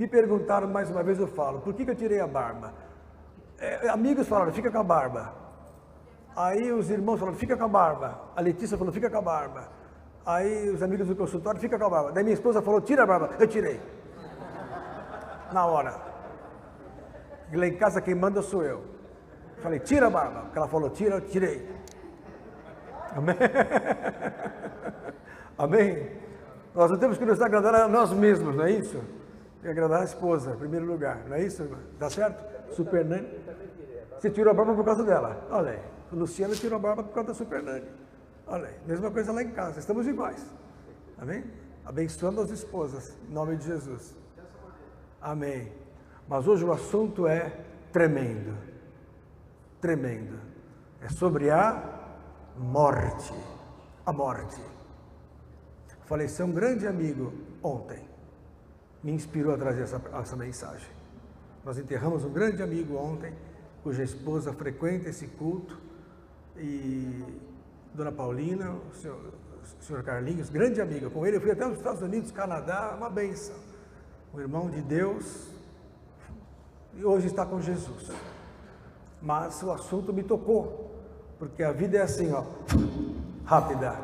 Me perguntaram mais uma vez, eu falo, por que eu tirei a barba? Amigos falaram, fica com a barba. Aí os irmãos falaram, fica com a barba. A Letícia falou, fica com a barba. Aí os amigos do consultório, fica com a barba. Daí minha esposa falou, tira a barba. Eu tirei. Na hora. Lá em casa quem manda sou eu. Falei, tira a barba. Porque ela falou, tira, eu tirei. Amém? Amém? Nós não temos que nos agradar a nós mesmos, não é isso? Tem que agradar a esposa, em primeiro lugar. Não é isso? Dá certo? Super Nani. Você tirou a barba por causa dela. Olha aí. O Luciano tirou a barba por causa da Super Nani. Olha aí. Mesma coisa lá em casa. Estamos iguais. Amém? Abençoando as esposas. Em nome de Jesus. Amém. Mas hoje o assunto é tremendo. Tremendo. É sobre a morte. A morte. Faleceu um grande amigo ontem. Me inspirou a trazer essa mensagem. Nós enterramos um grande amigo ontem, cuja esposa frequenta esse culto, e Dona Paulina, o senhor Carlinhos, grande amigo. Com ele eu fui até os Estados Unidos, Canadá, uma bênção. Um irmão de Deus, e hoje está com Jesus. Mas o assunto me tocou, porque a vida é assim, ó, rápida.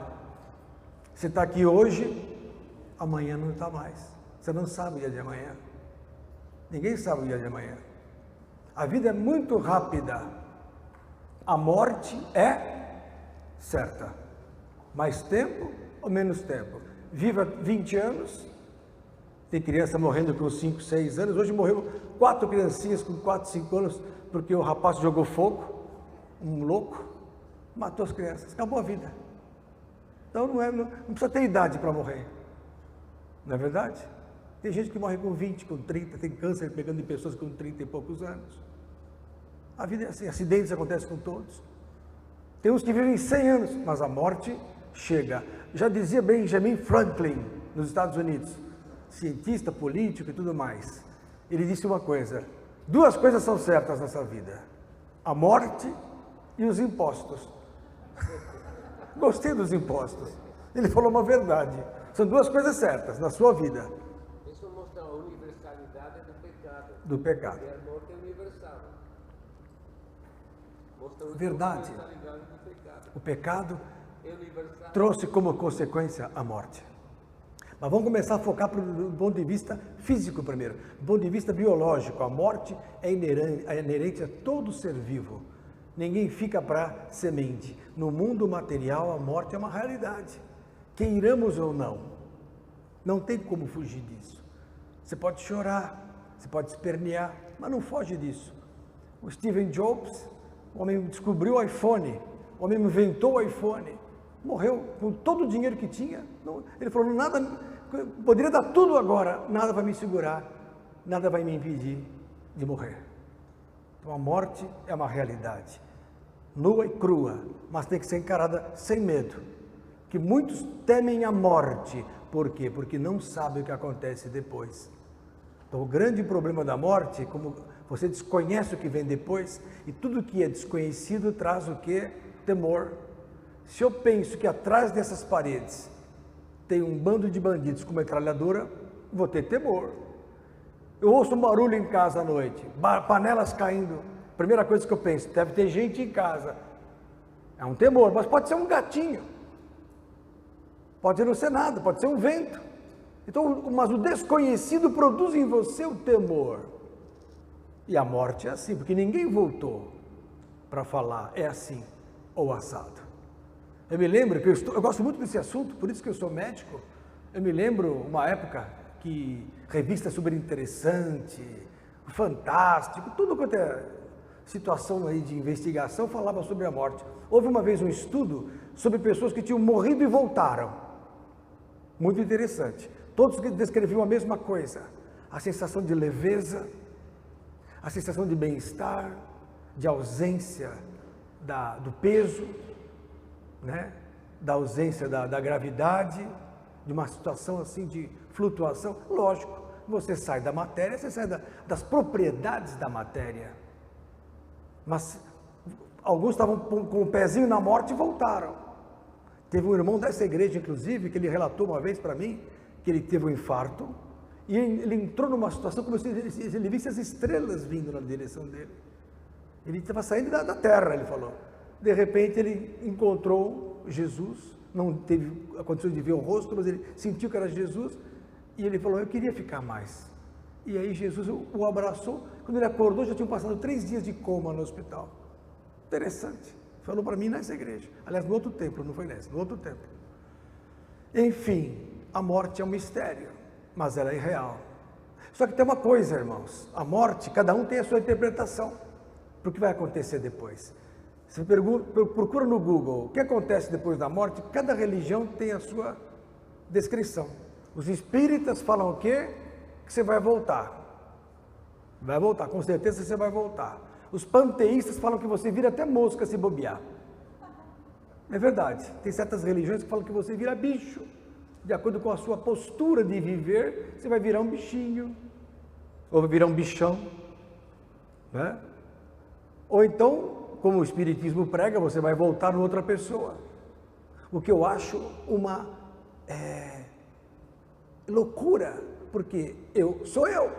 Você está aqui hoje, amanhã não está mais. Você não sabe o dia de amanhã. Ninguém sabe o dia de amanhã. A vida é muito rápida. A morte é certa. Mais tempo ou menos tempo? Viva 20 anos. Tem criança morrendo com 5, 6 anos. Hoje morreu 4 criancinhas com 4, 5 anos, porque o rapaz jogou fogo, um louco, matou as crianças. Acabou a vida. Então não precisa ter idade para morrer. Não é verdade? Tem gente que morre com 20, com 30, tem câncer pegando em pessoas com 30 e poucos anos. A vida é assim, acidentes acontecem com todos. Tem uns que vivem 100 anos, mas a morte chega. Já dizia Benjamin Franklin, nos Estados Unidos, cientista, político e tudo mais. Ele disse uma coisa, 2 coisas são certas nessa vida, a morte e os impostos. Gostei dos impostos. Ele falou uma verdade. São 2 coisas certas na sua vida. Isso mostra a universalidade do pecado. Do pecado. E a morte é universal. Mostra a Verdade. universalidade do pecado. O pecado É universal. trouxe como consequência a morte. Mas vamos começar a focar do ponto de vista físico primeiro. Do ponto de vista biológico, a morte é inerente a todo ser vivo. Ninguém fica para semente. No mundo material, a morte é uma realidade. Queiramos ou não, não tem como fugir disso. Você pode chorar, você pode espernear, mas não foge disso. O Steve Jobs, o homem descobriu o iPhone, o homem inventou o iPhone, morreu com todo o dinheiro que tinha. Ele falou, nada, poderia dar tudo agora, nada vai me segurar, nada vai me impedir de morrer. Então a morte é uma realidade, nua e crua, mas tem que ser encarada sem medo. Que muitos temem a morte. Por quê? Porque não sabem o que acontece depois. Então o grande problema da morte é como você desconhece o que vem depois, e tudo que é desconhecido traz o quê? Temor. Se eu penso que atrás dessas paredes tem um bando de bandidos com metralhadora, vou ter temor. Eu ouço um barulho em casa à noite, panelas caindo, primeira coisa que eu penso, deve ter gente em casa. É um temor, mas pode ser um gatinho. Pode não ser nada, pode ser um vento. Então, mas o desconhecido produz em você o temor. E a morte é assim, porque ninguém voltou para falar, é assim ou assado. Eu me lembro que eu gosto muito desse assunto, por isso que eu sou médico. Eu me lembro uma época que revista super interessante, fantástico, tudo quanto é situação aí de investigação falava sobre a morte. Houve uma vez um estudo sobre pessoas que tinham morrido e voltaram. Muito interessante. Todos descreviam a mesma coisa. A sensação de leveza, a sensação de bem-estar, de ausência do peso, né? Da ausência da gravidade, de uma situação assim de flutuação. Lógico, você sai da matéria, você sai das propriedades da matéria. Mas alguns estavam com o pezinho na morte e voltaram. Teve um irmão dessa igreja, inclusive, que ele relatou uma vez para mim, que ele teve um infarto, E ele entrou numa situação como se ele visse as estrelas vindo na direção dele. Ele estava saindo da terra, ele falou. De repente ele encontrou Jesus, não teve a condição de ver o rosto, mas ele sentiu que era Jesus, e ele falou, eu queria ficar mais. E aí Jesus o abraçou. Quando ele acordou, já tinham passado 3 dias de coma no hospital. Interessante. Falou para mim nessa igreja. Aliás, no outro templo, não foi nessa, no outro templo. Enfim, a morte é um mistério, mas ela é real. Só que tem uma coisa, irmãos. A morte, cada um tem a sua interpretação para o que vai acontecer depois. Você procura no Google o que acontece depois da morte, cada religião tem a sua descrição. Os espíritas falam o quê? Que você vai voltar. Vai voltar, com certeza você vai voltar. Os panteístas falam que você vira até mosca se bobear. É verdade. Tem certas religiões que falam que você vira bicho. De acordo com a sua postura de viver, você vai virar um bichinho. Ou vai virar um bichão. Né? Ou então, como o Espiritismo prega, você vai voltar em outra pessoa. O que eu acho uma loucura. Porque eu sou eu.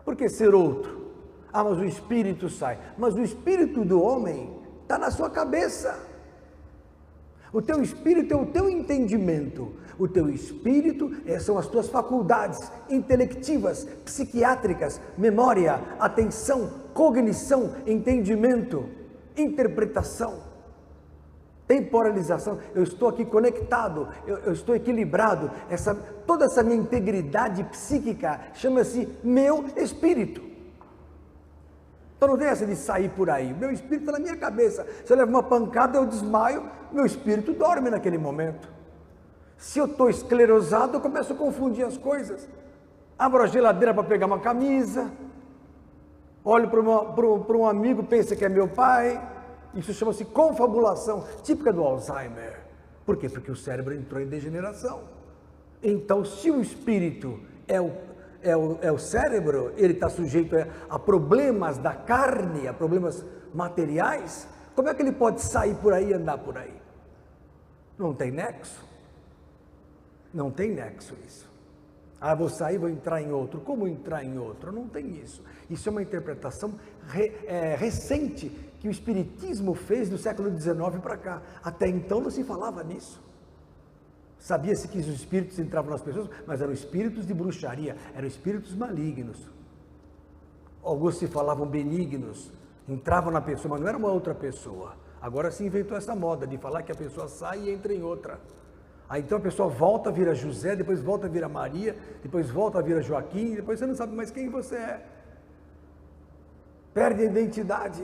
Por que ser outro? Ah, mas o espírito sai. Mas o espírito do homem está na sua cabeça. O teu espírito é o teu entendimento. O teu espírito são as tuas faculdades intelectivas, psiquiátricas, memória, atenção, cognição, entendimento, interpretação, temporalização. Eu estou aqui conectado, eu estou equilibrado. Toda essa minha integridade psíquica chama-se meu espírito. Então não tem essa de sair por aí. Meu espírito está na minha cabeça. Se eu levo uma pancada, eu desmaio, meu espírito dorme naquele momento. Se eu estou esclerosado, eu começo a confundir as coisas. Abro a geladeira para pegar uma camisa, olho para um amigo, pensa que é meu pai. Isso chama-se confabulação, típica do Alzheimer. Por quê? Porque o cérebro entrou em degeneração. Então, se o espírito é o cérebro, ele está sujeito a problemas da carne, a problemas materiais, como é que ele pode sair por aí e andar por aí? Não tem nexo? Não tem nexo isso. Ah, vou sair, vou entrar em outro. Como entrar em outro? Não tem isso. Isso é uma interpretação recente que o Espiritismo fez do século XIX para cá. Até então não se falava nisso. Sabia-se que os espíritos entravam nas pessoas, mas eram espíritos de bruxaria, eram espíritos malignos. Alguns se falavam benignos, entravam na pessoa, mas não era uma outra pessoa. Agora se inventou essa moda de falar que a pessoa sai e entra em outra. Aí então a pessoa volta a vir a José, depois volta a vir a Maria, depois volta a vir a Joaquim, depois você não sabe mais quem você é. Perde a identidade.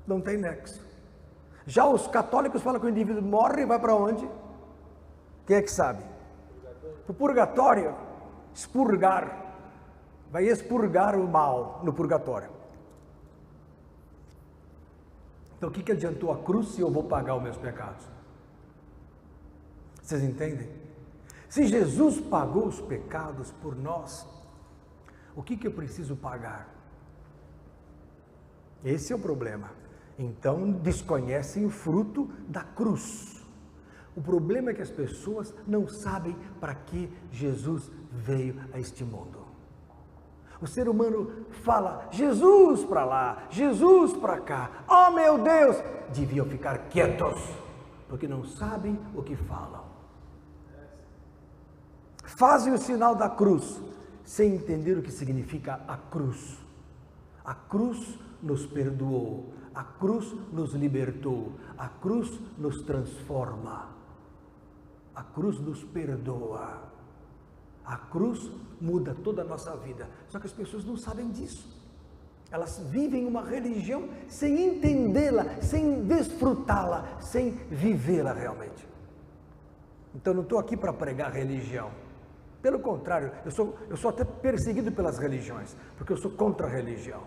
Não tem nexo. Já os católicos falam que o indivíduo morre e vai para onde? Quem é que sabe? Para o purgatório. Expurgar. Vai expurgar o mal no purgatório. Então o que adiantou a cruz se eu vou pagar os meus pecados? Vocês entendem? Se Jesus pagou os pecados por nós, o que eu preciso pagar? Esse é o problema. Então desconhecem o fruto da cruz. O problema é que as pessoas não sabem para que Jesus veio a este mundo. O ser humano fala, Jesus para lá, Jesus para cá, oh meu Deus, deviam ficar quietos, porque não sabem o que falam. Fazem o sinal da cruz, sem entender o que significa a cruz. A cruz nos perdoou, a cruz nos libertou, a cruz nos transforma, a cruz nos perdoa, a cruz muda toda a nossa vida. Só que as pessoas não sabem disso. Elas vivem uma religião sem entendê-la, sem desfrutá-la, sem vivê-la realmente. Então não estou aqui para pregar religião. Pelo contrário, eu sou até perseguido pelas religiões, porque eu sou contra a religião.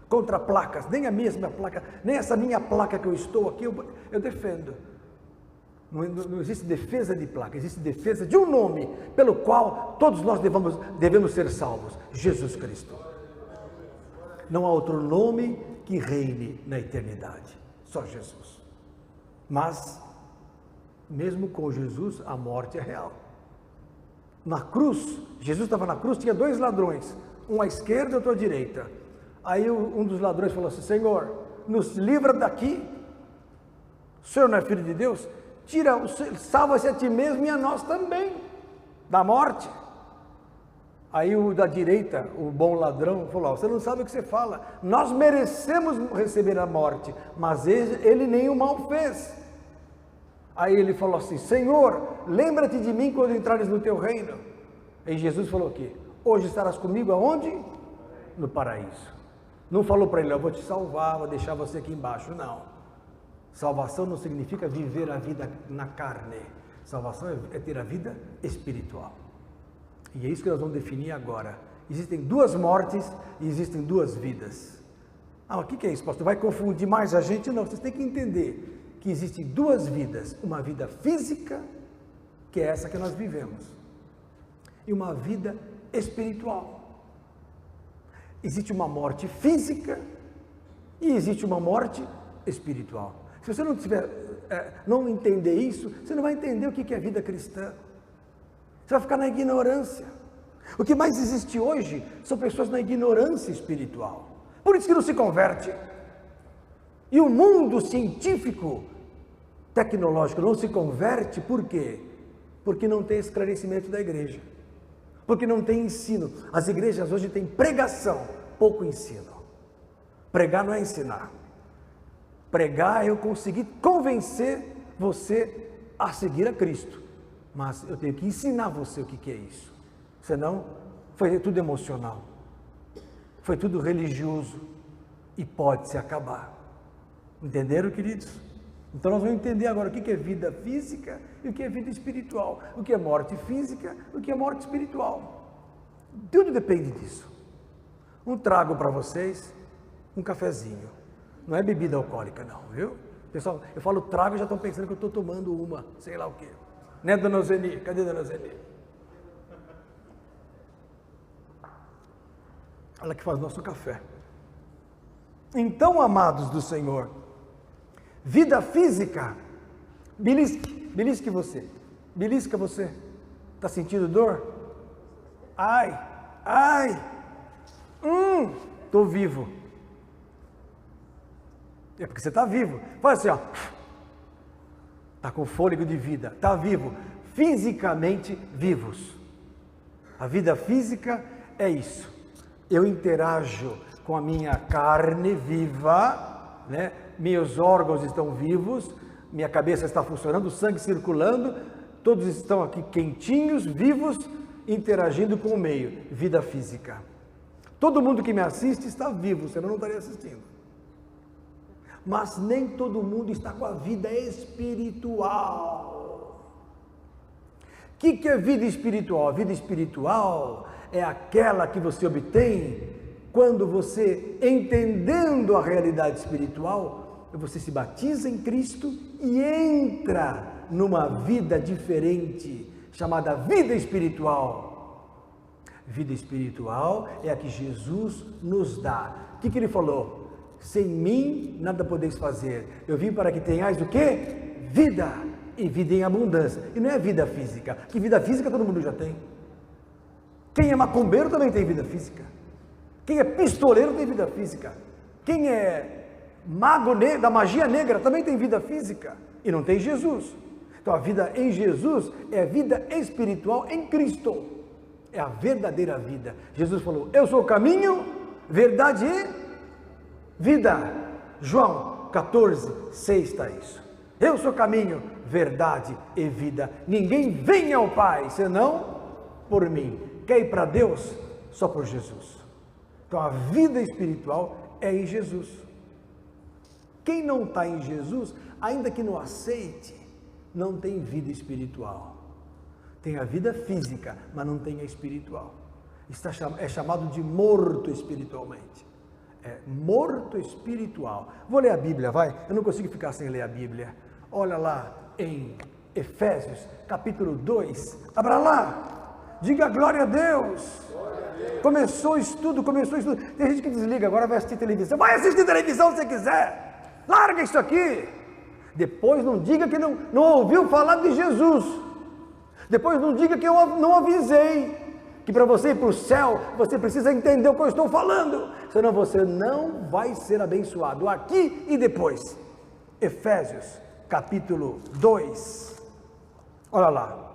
Contra placas, nem a mesma placa, nem essa minha placa que eu estou aqui, eu defendo. Não existe defesa de placa, existe defesa de um nome pelo qual todos nós devemos ser salvos, Jesus Cristo. Não há outro nome que reine na eternidade, só Jesus. Mas, mesmo com Jesus, a morte é real. na cruz, Jesus estava na cruz, tinha 2 ladrões, um à esquerda e outro à direita. Aí um dos ladrões falou assim: Senhor, nos livra daqui, o Senhor não é filho de Deus? Salva-se a ti mesmo e a nós também, da morte. Aí o da direita, o bom ladrão, falou: você não sabe o que você fala, nós merecemos receber a morte, mas ele nem o mal fez. Aí ele falou assim: Senhor, lembra-te de mim quando entrares no teu reino. Aí Jesus falou aqui: hoje estarás comigo aonde? No paraíso. Não falou para ele: eu vou te salvar, vou deixar você aqui embaixo. Não. Salvação não significa viver a vida na carne. Salvação é ter a vida espiritual. E é isso que nós vamos definir agora. Existem 2 mortes e existem 2 vidas. O que é isso, pastor? Vai confundir mais a gente? Não, vocês têm que entender que existem 2 vidas. Uma vida física, que é essa que nós vivemos, e uma vida espiritual. Existe uma morte física e existe uma morte espiritual. Se você não entender isso, você não vai entender o que é vida cristã. Você vai ficar na ignorância. O que mais existe hoje são pessoas na ignorância espiritual. Por isso que não se converte. E o mundo científico, tecnológico não se converte, por quê? Porque não tem esclarecimento da igreja. Porque não tem ensino. As igrejas hoje têm pregação, pouco ensino. Pregar não é ensinar. Pregar é eu conseguir convencer você a seguir a Cristo. Mas eu tenho que ensinar você o que é isso. Senão, foi tudo emocional. Foi tudo religioso. E pode se acabar. Entenderam, queridos? Então nós vamos entender agora o que é vida física e o que é vida espiritual. O que é morte física e o que é morte espiritual. Tudo depende disso. Um trago para vocês, um cafezinho. Não é bebida alcoólica não, viu? Pessoal, eu falo trago e já estão pensando que eu estou tomando uma, sei lá o quê. Né, dona Zeni? Cadê dona Zeni? Ela que faz nosso café. Então, amados do Senhor, vida física, belisque você, belisca você, está sentindo dor? Ai, estou vivo. É porque você está vivo. Faz assim, ó. Está com fôlego de vida, está vivo, fisicamente vivos. A vida física é isso. Eu interajo com a minha carne viva, né? Meus órgãos estão vivos, minha cabeça está funcionando, o sangue circulando, todos estão aqui quentinhos, vivos, interagindo com o meio. Vida física. Todo mundo que me assiste está vivo, senão não estaria assistindo. Mas nem todo mundo está com a vida espiritual. O que é vida espiritual? A vida espiritual é aquela que você obtém quando você, entendendo a realidade espiritual, você se batiza em Cristo e entra numa vida diferente, chamada vida espiritual. Vida espiritual é a que Jesus nos dá. O que ele falou? Sem mim nada podeis fazer. Eu vim para que tenhais o quê? Vida, e vida em abundância. E não é vida física, que vida física todo mundo já tem. Quem é macumbeiro também tem vida física. Quem é pistoleiro tem vida física. Quem é mago da magia negra também tem vida física. E não tem Jesus. Então a vida em Jesus é a vida espiritual em Cristo. É a verdadeira vida. Jesus falou: eu sou o caminho, verdade e vida. João 14, 6 está isso. Eu sou caminho, verdade e vida. Ninguém vem ao Pai, senão por mim. Quer ir para Deus? Só por Jesus. Então a vida espiritual é em Jesus. Quem não está em Jesus, ainda que não aceite, não tem vida espiritual. Tem a vida física, mas não tem a espiritual. É chamado de morto espiritualmente. É morto espiritual. Vou ler a Bíblia, vai? Eu não consigo ficar sem ler a Bíblia. Olha lá em Efésios, capítulo 2. Abra lá. Diga glória a Deus. Começou o estudo. Tem gente que desliga, agora vai assistir televisão. Vai assistir televisão se quiser. Larga isso aqui. Depois não diga que não ouviu falar de Jesus. Depois não diga que eu não avisei, que para você ir para o céu, você precisa entender o que eu estou falando, senão você não vai ser abençoado, aqui e depois. Efésios, capítulo 2, olha lá,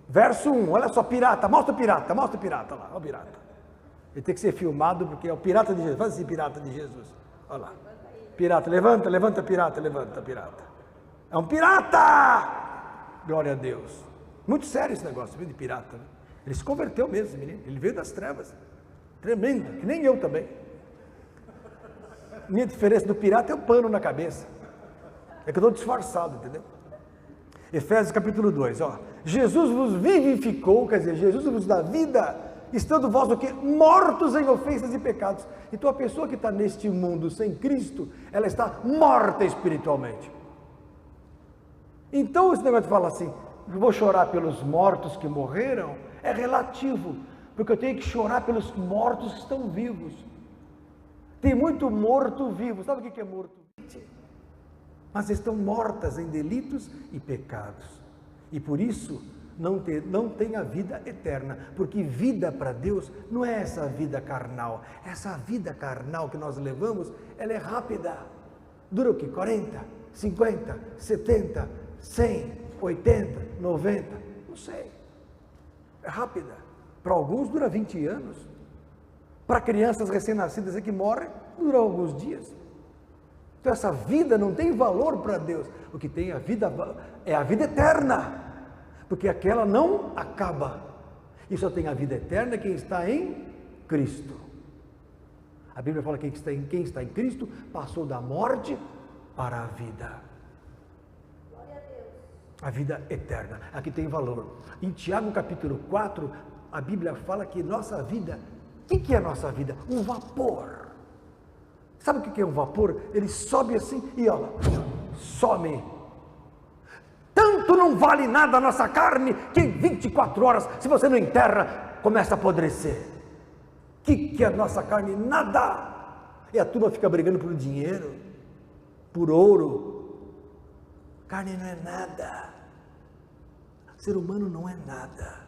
verso 1, olha só, pirata, mostra o pirata lá, olha o pirata. Ele tem que ser filmado, porque é o pirata de Jesus, faz assim, pirata de Jesus, olha lá. Pirata, levanta, pirata. É um pirata! Glória a Deus. Muito sério esse negócio, viu, de pirata, né? Ele se converteu mesmo, menino. Ele veio das trevas. Tremendo, que nem eu também. Minha diferença do pirata é o pano na cabeça. É que eu estou disfarçado, entendeu? Efésios capítulo 2, ó. Jesus vos vivificou, quer dizer, Jesus vos dá vida, estando vós o quê? Mortos em ofensas e pecados. Então a pessoa que está neste mundo sem Cristo, ela está morta espiritualmente. Então esse negócio de falar assim, eu vou chorar pelos mortos que morreram, é relativo, porque eu tenho que chorar pelos mortos que estão vivos. Tem muito morto vivo, sabe o que é morto? Mas estão mortas em delitos e pecados, e por isso não tem a vida eterna, porque vida para Deus não é essa vida carnal. Essa vida carnal que nós levamos, ela é rápida. Dura o quê? 40, 50, 70, 100, 80, 90, não sei. É rápida. Para alguns dura 20 anos. Para crianças recém-nascidas que morrem, dura alguns dias. Então essa vida não tem valor para Deus. O que tem a vida é a vida eterna, porque aquela não acaba. E só tem a vida eterna quem está em Cristo. A Bíblia fala que quem está em Cristo passou da morte para a vida. A vida eterna, aqui tem valor. Em Tiago capítulo 4, a Bíblia fala que nossa vida, o que é a nossa vida? Um vapor. Sabe o que é um vapor? Ele sobe assim e ó, some. Tanto não vale nada a nossa carne, que em 24 horas, se você não enterra, começa a apodrecer. O que é a nossa carne? Nada. E a turma fica brigando por dinheiro, por ouro. Carne não é nada. Ser humano não é nada.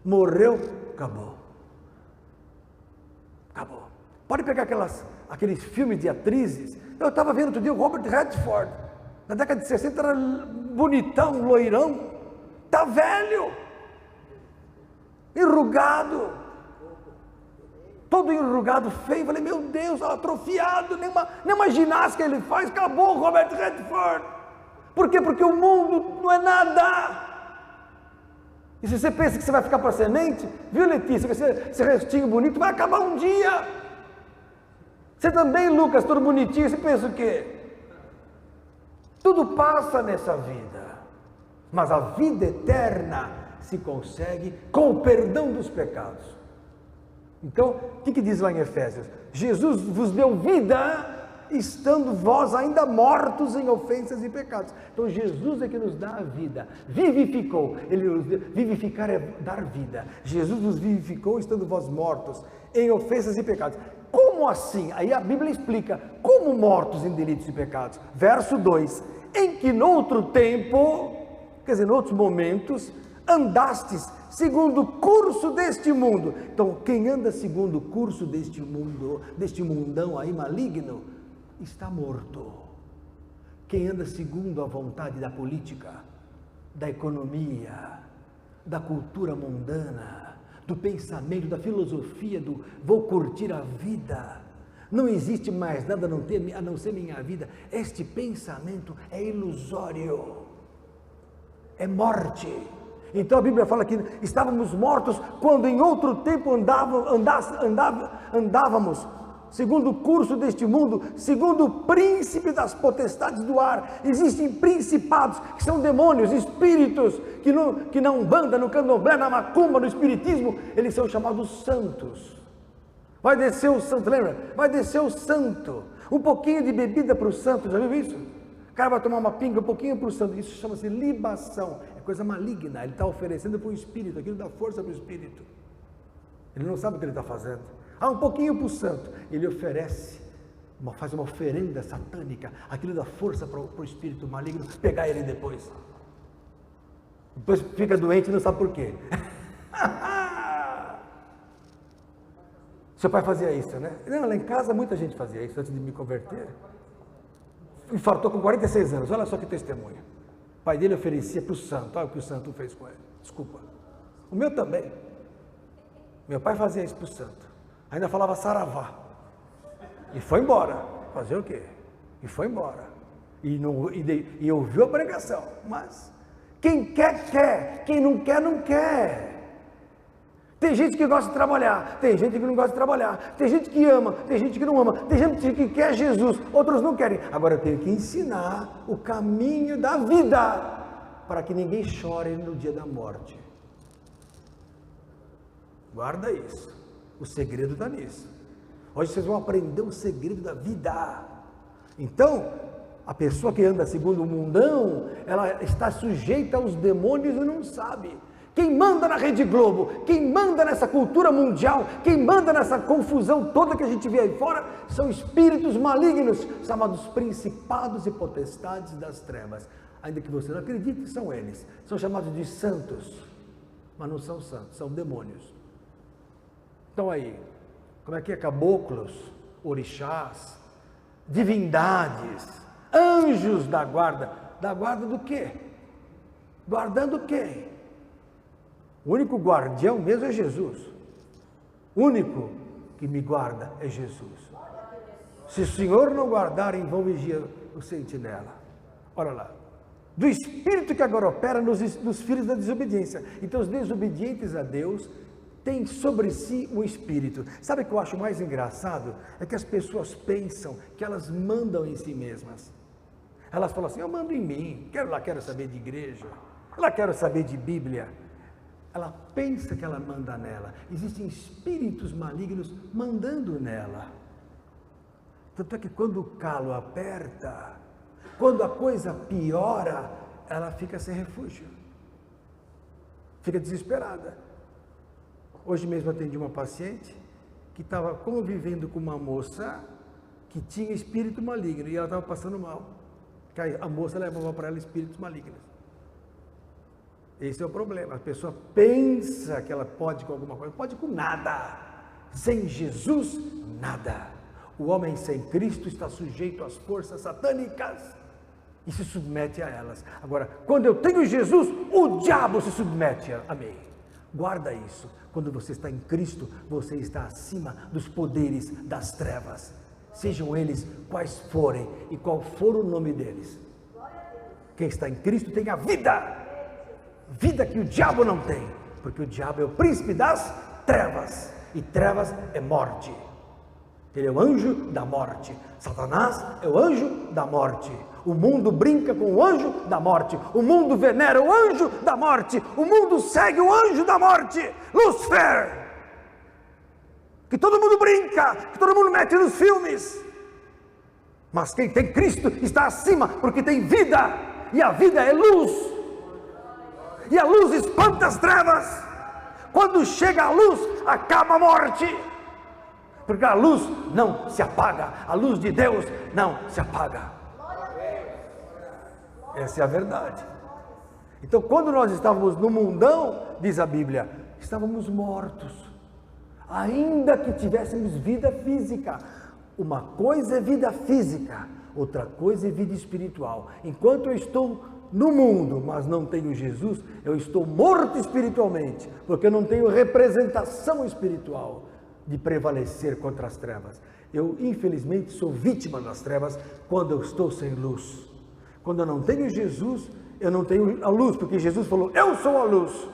Morreu, acabou. Acabou. Pode pegar aqueles filmes de atrizes. Eu estava vendo outro dia o Robert Redford. Na década de 60 era bonitão, loirão. Está velho. Enrugado. Todo enrugado, feio. Falei, meu Deus, atrofiado. Nenhuma ginástica ele faz. Acabou o Robert Redford. Por quê? Porque o mundo não é nada. E se você pensa que você vai ficar para semente, viu, Letícia, esse restinho bonito vai acabar um dia. Você também, Lucas, todo bonitinho, você pensa o quê? Tudo passa nessa vida, mas a vida eterna se consegue com o perdão dos pecados. Então, o que diz lá em Efésios? Jesus vos deu vida, estando vós ainda mortos em ofensas e pecados. Então Jesus é que nos dá a vida, vivificou. Vivificar é dar vida. Jesus nos vivificou estando vós mortos em ofensas e pecados. Como assim? Aí a Bíblia explica, como mortos em delitos e pecados. Verso 2, em que noutro tempo, quer dizer, noutros momentos, andastes segundo o curso deste mundo. Então quem anda segundo o curso deste mundo, deste mundão aí maligno, está morto. Quem anda segundo a vontade da política, da economia, da cultura mundana, do pensamento, da filosofia do vou curtir a vida, não existe mais nada a não ser minha vida, este pensamento é ilusório, é morte. Então a Bíblia fala que estávamos mortos quando em outro tempo andávamos segundo o curso deste mundo, segundo o príncipe das potestades do ar. Existem principados que são demônios, espíritos que na Umbanda, no Candomblé, na Macumba, no Espiritismo, eles são chamados santos. Vai descer o santo, lembra? Vai descer o santo. Um pouquinho de bebida para o santo, já viu isso? O cara vai tomar uma pinga, um pouquinho para o santo. Isso chama-se libação. É coisa maligna. Ele está oferecendo para o espírito, aquilo dá força para o espírito. Ele não sabe o que ele está fazendo. Um pouquinho para o santo, ele oferece, faz uma oferenda satânica, aquilo dá força para o espírito maligno pegar ele depois. Depois fica doente e não sabe por quê. Seu pai fazia isso, né? Não, lá em casa muita gente fazia isso antes de me converter. Infartou com 46 anos, olha só que testemunha. O pai dele oferecia para o santo, olha o que o santo fez com ele. Desculpa. O meu também. Meu pai fazia isso para o santo. Ainda falava saravá. E foi embora. Fazer o quê? E foi embora. E ouviu a pregação. Mas quem quer, quer. Quem não quer, não quer. Tem gente que gosta de trabalhar, tem gente que não gosta de trabalhar, tem gente que ama, tem gente que não ama, tem gente que quer Jesus, outros não querem. Agora eu tenho que ensinar o caminho da vida, para que ninguém chore no dia da morte. Guarda isso, o segredo está nisso. Hoje vocês vão aprender o segredo da vida. Então, a pessoa que anda segundo o mundão, ela está sujeita aos demônios e não sabe. Quem manda na Rede Globo, quem manda nessa cultura mundial, quem manda nessa confusão toda que a gente vê aí fora, são espíritos malignos, chamados principados e potestades das trevas. Ainda que você não acredite, são eles. São chamados de santos, mas não são santos, são demônios. Então aí, como é que é? Caboclos, orixás, divindades, anjos da guarda. Da guarda do quê? Guardando quem? O único guardião mesmo é Jesus. O único que me guarda é Jesus. Se o Senhor não guardar, em vão vigia o sentinela. Olha lá. Do espírito que agora opera nos filhos da desobediência. Então os desobedientes a Deus têm sobre si um espírito. Sabe o que eu acho mais engraçado? É que as pessoas pensam que elas mandam em si mesmas. Elas falam assim, eu mando em mim, quero saber de igreja, quero saber de Bíblia. Ela pensa que ela manda nela. Existem espíritos malignos mandando nela. Tanto é que quando o calo aperta, quando a coisa piora, ela fica sem refúgio. Fica desesperada. Hoje mesmo atendi uma paciente que estava convivendo com uma moça que tinha espírito maligno e ela estava passando mal. A moça levava para ela espíritos malignos. Esse é o problema. A pessoa pensa que ela pode com alguma coisa, pode com nada. Sem Jesus, nada. O homem sem Cristo está sujeito às forças satânicas e se submete a elas. Agora, quando eu tenho Jesus, o diabo se submete a mim. Guarda isso. Quando você está em Cristo, você está acima dos poderes das trevas. Sejam eles quais forem e qual for o nome deles. Quem está em Cristo tem a vida. Vida que o diabo não tem, porque o diabo é o príncipe das trevas, e trevas é morte. Ele é o anjo da morte. Satanás é o anjo da morte. O mundo brinca com o anjo da morte. O mundo venera o anjo da morte. O mundo segue o anjo da morte, Lúcifer, que todo mundo brinca, que todo mundo mete nos filmes. Mas quem tem Cristo está acima, porque tem vida, e a vida é luz. E a luz espanta as trevas. Quando chega a luz, acaba a morte. Porque a luz não se apaga. A luz de Deus não se apaga. Essa é a verdade. Então, quando nós estávamos no mundão, diz a Bíblia, estávamos mortos. Ainda que tivéssemos vida física. Uma coisa é vida física, outra coisa é vida espiritual. Enquanto eu estou no mundo, mas não tenho Jesus, eu estou morto espiritualmente, porque eu não tenho representação espiritual de prevalecer contra as trevas. Eu, infelizmente, sou vítima das trevas quando eu estou sem luz. Quando eu não tenho Jesus, eu não tenho a luz, porque Jesus falou, eu sou a luz.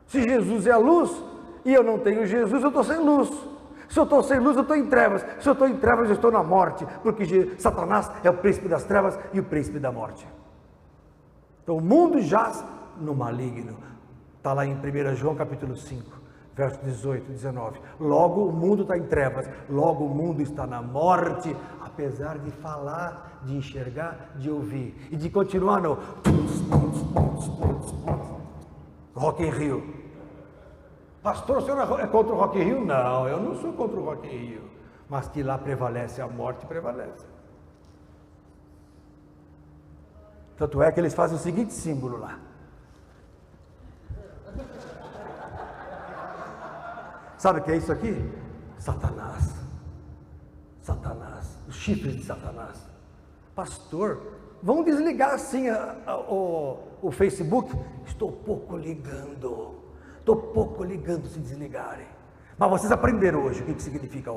Se Jesus é a luz, e eu não tenho Jesus, eu estou sem luz. Se eu estou sem luz, eu estou em trevas. Se eu estou em trevas, eu estou na morte, porque Satanás é o príncipe das trevas e o príncipe da morte. Então o mundo jaz no maligno. Está lá em 1 João capítulo 5, verso 18 e 19. Logo o mundo está em trevas, logo o mundo está na morte, apesar de falar, de enxergar, de ouvir. E de continuar no Rock in Rio. Pastor, o senhor é contra o Rock in Rio? Não, eu não sou contra o Rock in Rio. Mas que lá prevalece a morte, prevalece. Tanto é que eles fazem o seguinte símbolo lá. Sabe o que é isso aqui? Satanás. Satanás, os chifres de Satanás. Pastor, vão desligar assim o Facebook? Estou pouco ligando se desligarem. Mas vocês aprenderam hoje o que significa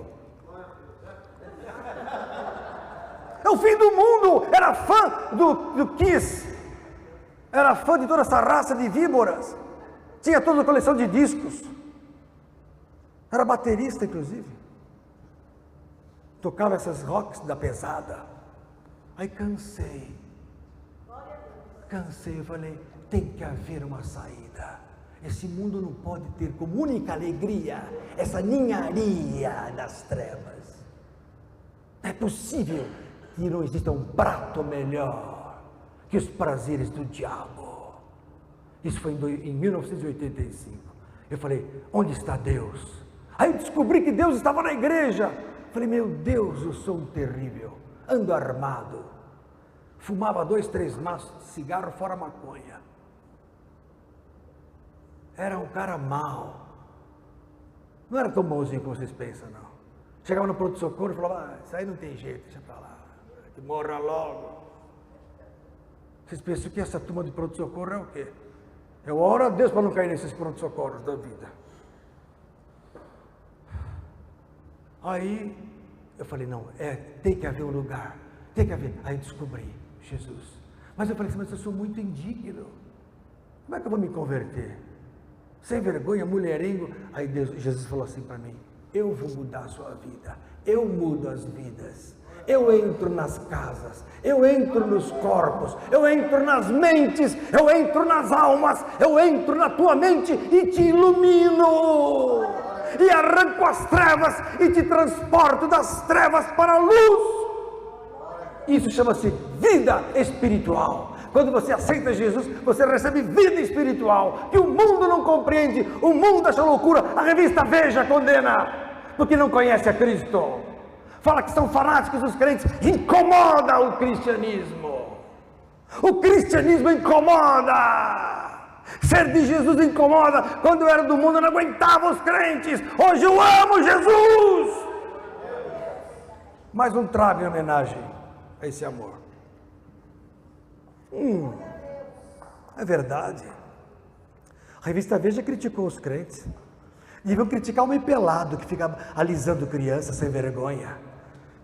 é o fim do mundo. Era fã do Kiss, era fã de toda essa raça de víboras, tinha toda a coleção de discos, era baterista inclusive, tocava essas rocks da pesada. Aí cansei, eu falei, tem que haver uma saída. Esse mundo não pode ter como única alegria essa ninharia das trevas. Não é possível que não exista um prato melhor que os prazeres do diabo. Isso foi em 1985. Eu falei, onde está Deus? Aí eu descobri que Deus estava na igreja. Falei, meu Deus, eu sou um terrível, ando armado. Fumava 2, 3 maços de cigarro fora maconha. Era um cara mau. Não era tão bonzinho como vocês pensam, não. Chegava no pronto-socorro e falava, isso aí não tem jeito, deixa pra lá, que morra logo. Vocês pensam que essa turma de pronto-socorro é o quê? Eu oro a Deus para não cair nesses pronto-socorros da vida. Aí eu falei, não, tem que haver um lugar, tem que haver. Aí descobri Jesus. Mas eu falei assim, mas eu sou muito indigno. Como é que eu vou me converter? Sem vergonha, mulherengo. Aí Jesus falou assim para mim, eu vou mudar a sua vida, eu mudo as vidas. Eu entro nas casas, eu entro nos corpos, eu entro nas mentes, eu entro nas almas, eu entro na tua mente e te ilumino. E arranco as trevas e te transporto das trevas para a luz. Isso chama-se vida espiritual. Quando você aceita Jesus, você recebe vida espiritual, que o mundo não compreende, o mundo acha loucura, a revista Veja condena, porque não conhece a Cristo. Fala que são fanáticos os crentes, incomoda o cristianismo. O cristianismo incomoda. Ser de Jesus incomoda. Quando eu era do mundo eu não aguentava os crentes. Hoje eu amo Jesus. Mais um trago em homenagem a esse amor. É verdade. A revista Veja criticou os crentes. Deviam criticar o homem pelado que fica alisando criança sem vergonha.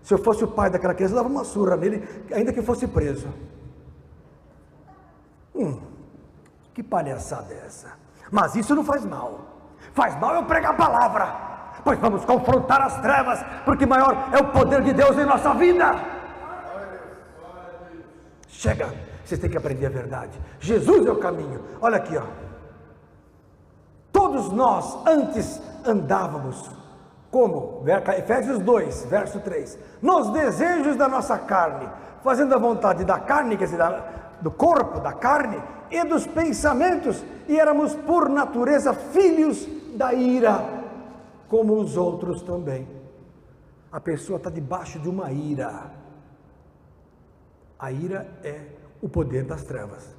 Se eu fosse o pai daquela criança, eu dava uma surra nele, ainda que fosse preso. Que palhaçada é essa? Mas isso não faz mal. Faz mal eu pregar a palavra. Pois vamos confrontar as trevas, porque maior é o poder de Deus em nossa vida. Chega, vocês têm que aprender a verdade. Jesus é o caminho. Olha aqui, ó. Todos nós antes andávamos como? Efésios 2, verso 3. Nos desejos da nossa carne, fazendo a vontade da carne, quer dizer, do corpo, da carne, e dos pensamentos, e éramos por natureza filhos da ira, como os outros também. A pessoa está debaixo de uma ira. A ira é o poder das trevas.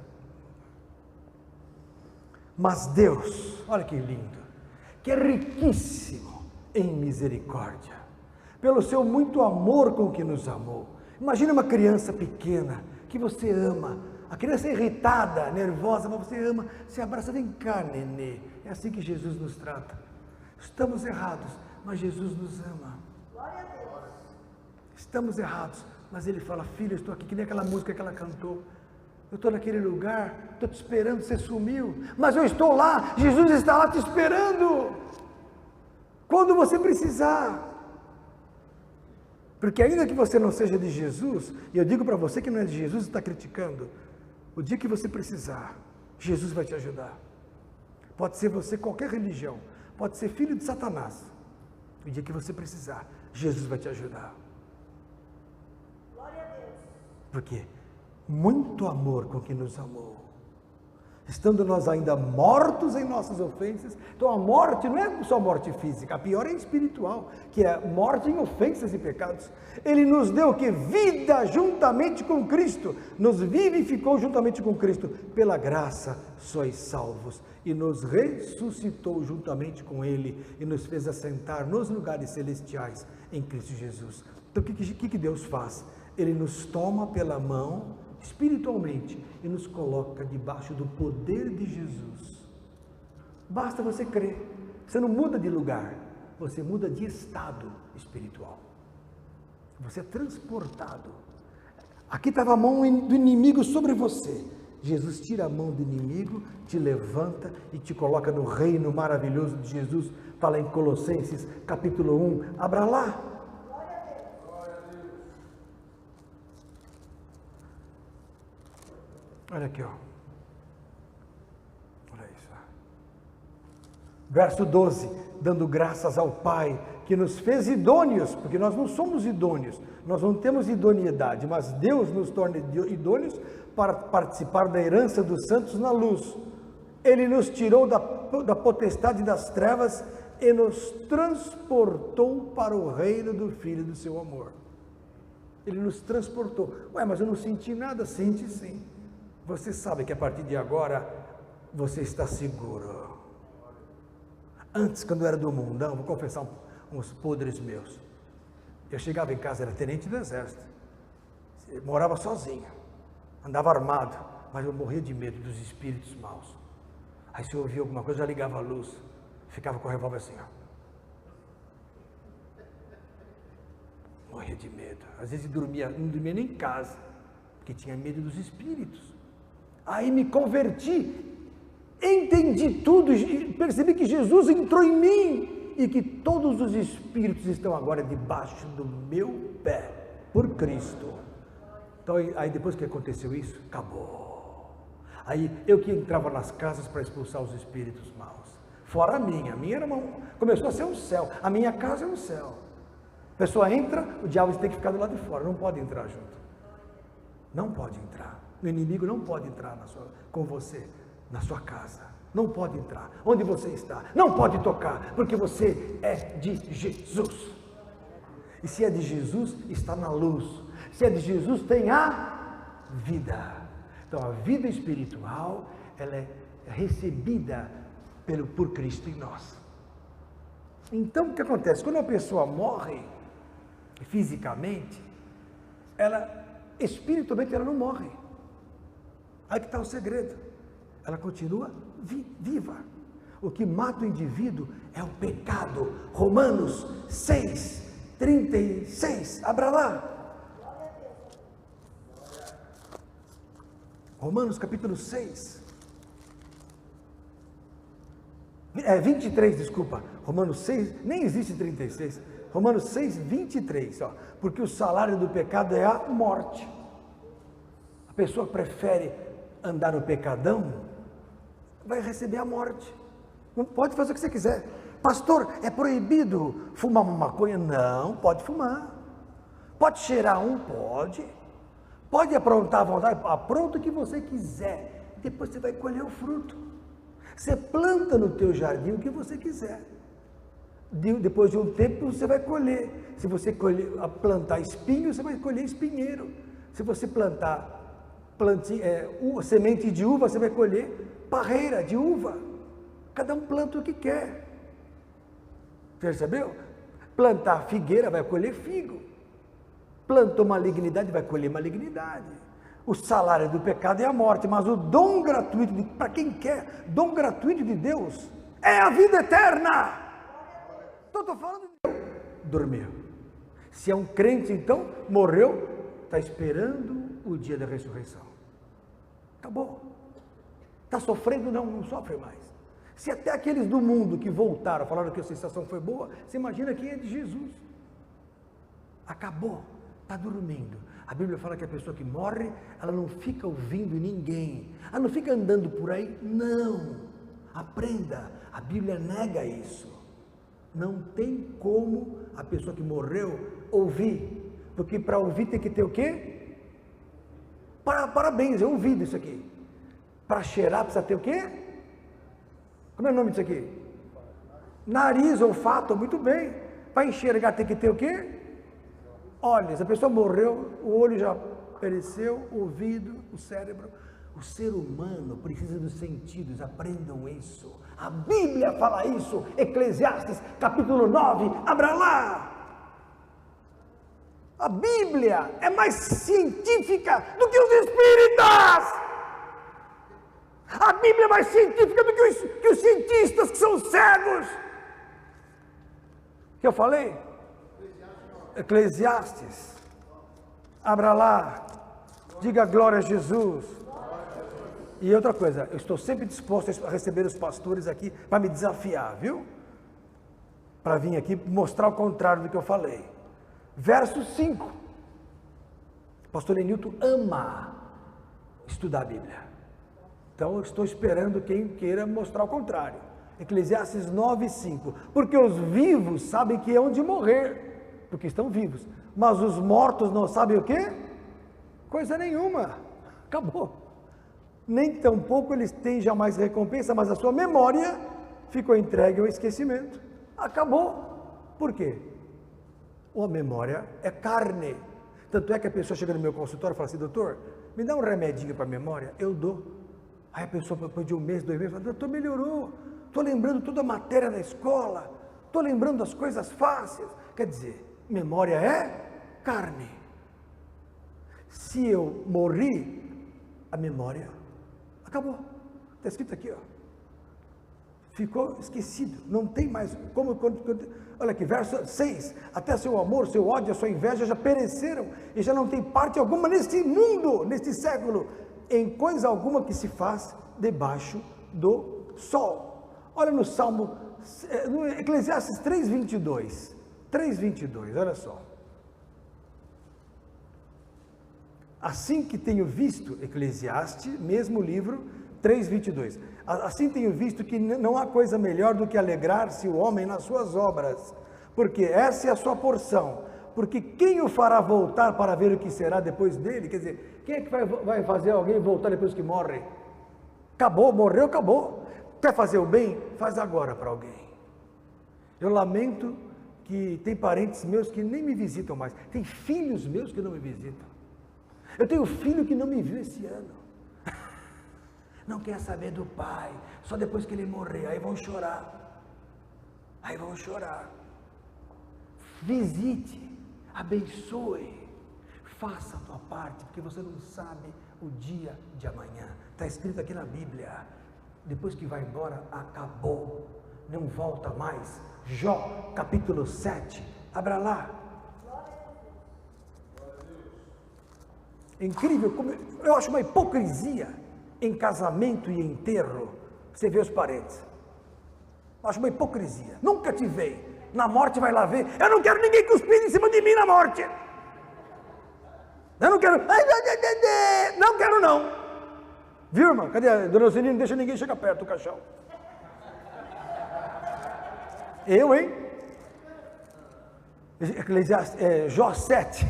Mas Deus, olha que lindo, que é riquíssimo em misericórdia, pelo seu muito amor com que nos amou. Imagina uma criança pequena que você ama, a criança é irritada, nervosa, mas você ama, você abraça, vem cá, nenê. É assim que Jesus nos trata. Estamos errados, mas Jesus nos ama. Glória a Deus. Estamos errados, mas Ele fala, filho, eu estou aqui, que nem aquela música que ela cantou. Eu estou naquele lugar, estou te esperando, você sumiu, mas eu estou lá, Jesus está lá te esperando, quando você precisar. Porque ainda que você não seja de Jesus, e eu digo para você que não é de Jesus e está criticando, o dia que você precisar, Jesus vai te ajudar. Pode ser você qualquer religião, pode ser filho de Satanás, o dia que você precisar, Jesus vai te ajudar. Glória a Deus. Por quê? Muito amor com que nos amou. estando nós ainda mortos em nossas ofensas. Então a morte não é só morte física, a pior é espiritual, que é morte em ofensas e pecados. Ele nos deu que vida juntamente com Cristo, nos vivificou juntamente com Cristo, pela graça sois salvos, e nos ressuscitou juntamente com Ele, e nos fez assentar nos lugares celestiais em Cristo Jesus. Então o que Deus faz? Ele nos toma pela mão espiritualmente e nos coloca debaixo do poder de Jesus. Basta você crer. Você não muda de lugar, você muda de estado espiritual. Você é transportado. Aqui estava a mão do inimigo sobre você. Jesus tira a mão do inimigo, te levanta e te coloca no reino maravilhoso de Jesus. Fala em Colossenses capítulo 1. Abra lá. Olha aqui, ó. Olha isso. Verso 12. Dando graças ao Pai, que nos fez idôneos, porque nós não somos idôneos, nós não temos idoneidade, mas Deus nos torna idôneos para participar da herança dos santos na luz. Ele nos tirou da potestade das trevas e nos transportou para o reino do Filho do seu amor. Ele nos transportou. Ué, mas eu não senti nada. Sente sim. Você sabe que a partir de agora você está seguro. Antes, quando eu era do mundão, vou confessar uns podres meus. Eu chegava em casa, era tenente do exército, eu morava sozinho, andava armado, mas eu morria de medo dos espíritos maus. Aí se eu ouvia alguma coisa, eu já ligava a luz, ficava com o revólver assim, ó. Morria de medo. Às vezes não dormia nem em casa, porque tinha medo dos espíritos. Aí me converti, entendi tudo, percebi que Jesus entrou em mim e que todos os espíritos estão agora debaixo do meu pé, por Cristo. Então, aí depois que aconteceu isso, acabou. Aí eu que entrava nas casas para expulsar os espíritos maus, fora a minha era começou a ser um céu, a minha casa é um céu. A pessoa entra, o diabo tem que ficar do lado de fora, não pode entrar junto. Não pode entrar. O inimigo não pode entrar com você, na sua casa. Não pode entrar. Onde você está? Não pode tocar, porque você é de Jesus. E se é de Jesus, está na luz. Se é de Jesus, tem a vida. Então, a vida espiritual, ela é recebida por Cristo em nós. Então, o que acontece? Quando uma pessoa morre, fisicamente, espiritualmente, ela não morre. Aí que está o segredo. Ela continua viva. O que mata o indivíduo é o pecado. Romanos 6, 36. Abra lá. Romanos capítulo 6. 23, desculpa. Romanos 6, nem existe 36. Romanos 6, 23. Ó. Porque o salário do pecado é a morte. A pessoa prefere andar no pecadão, vai receber a morte. Não pode fazer o que você quiser. Pastor, é proibido fumar uma maconha? Não, pode fumar. Pode cheirar pode. Pode aprontar à vontade, apronta o que você quiser. Depois você vai colher o fruto. Você planta no teu jardim o que você quiser. Depois de um tempo você vai colher. Se você plantar espinho, você vai colher espinheiro. Se você plantar semente de uva, você vai colher parreira de uva. Cada um planta o que quer. Percebeu? Plantar figueira vai colher figo. Plantou malignidade, vai colher malignidade. O salário do pecado é a morte, mas o dom gratuito, para quem quer, dom gratuito de Deus, é a vida eterna. Então estou falando de Deus. Dormiu. Se é um crente, então, morreu, está esperando o dia da ressurreição. Acabou. Está sofrendo? Não sofre mais. Se até aqueles do mundo que voltaram, falaram que a sensação foi boa, você imagina quem é de Jesus. Acabou. Está dormindo. A Bíblia fala que a pessoa que morre, ela não fica ouvindo ninguém. Ela não fica andando por aí. Não. Aprenda. A Bíblia nega isso. Não tem como a pessoa que morreu ouvir. Porque para ouvir tem que ter o quê? Parabéns, é ouvido isso aqui. Para cheirar precisa ter o quê? Como é o nome disso aqui? Nariz, olfato, muito bem. Para enxergar tem que ter o quê? Olhos. A pessoa morreu, o olho já pereceu, o ouvido, o cérebro. O ser humano precisa dos sentidos, aprendam isso. A Bíblia fala isso, Eclesiastes capítulo 9, abra lá. A Bíblia é mais científica do que os espíritas. A Bíblia é mais científica do que os cientistas que são cegos. Que eu falei? Eclesiastes. Abra lá. Diga glória a Jesus. E outra coisa, eu estou sempre disposto a receber os pastores aqui para me desafiar, viu? Para vir aqui mostrar o contrário do que eu falei. Verso 5. O pastor Lenilton ama estudar a Bíblia. Então eu estou esperando quem queira mostrar o contrário. Eclesiastes 9:5. Porque os vivos sabem que hão de morrer, porque estão vivos. Mas os mortos não sabem o quê? Coisa nenhuma. Acabou. Nem tampouco eles têm jamais recompensa, mas a sua memória ficou entregue ao esquecimento. Acabou. Por quê? A memória é carne. Tanto é que a pessoa chega no meu consultório e fala assim: doutor, me dá um remedinho para a memória? Eu dou. Aí a pessoa, depois de um mês, 2 meses, fala: doutor, melhorou. Estou lembrando toda a matéria da escola. Estou lembrando das coisas fáceis. Quer dizer, memória é carne. Se eu morri, a memória acabou. Está escrito aqui, ó. Ficou esquecido. Não tem mais. Olha aqui, verso 6. Até seu amor, seu ódio, a sua inveja já pereceram e já não tem parte alguma neste mundo, neste século, em coisa alguma que se faz debaixo do sol. Olha no Salmo, no Eclesiastes 3:22. 3:22, olha só. Assim que tenho visto, Eclesiastes, mesmo livro, 3:22. Assim tenho visto que não há coisa melhor do que alegrar-se o homem nas suas obras, porque essa é a sua porção. Porque quem o fará voltar para ver o que será depois dele? Quer dizer, quem é que vai fazer alguém voltar depois que morre? Acabou, morreu, acabou. Quer fazer o bem? Faz agora para alguém. Eu lamento que tem parentes meus que nem me visitam mais. Tem filhos meus que não me visitam. Eu tenho filho que não me viu esse ano. Não quer saber do pai, só depois que ele morrer. Aí vão chorar. Aí vão chorar. Visite, abençoe, faça a tua parte, porque você não sabe o dia de amanhã. Está escrito aqui na Bíblia. Depois que vai embora, acabou. Não volta mais. Jó, capítulo 7. Abra lá. Incrível, como eu acho uma hipocrisia em casamento e enterro. Você vê os parentes. Eu acho uma hipocrisia. Nunca te veio. Na morte vai lá ver. Eu não quero ninguém cuspindo em cima de mim na morte. Eu não quero. Não quero não. Viu, irmã? Cadê a dona Elzine? Não deixa ninguém chegar perto do caixão. Eu, hein? Jó 7,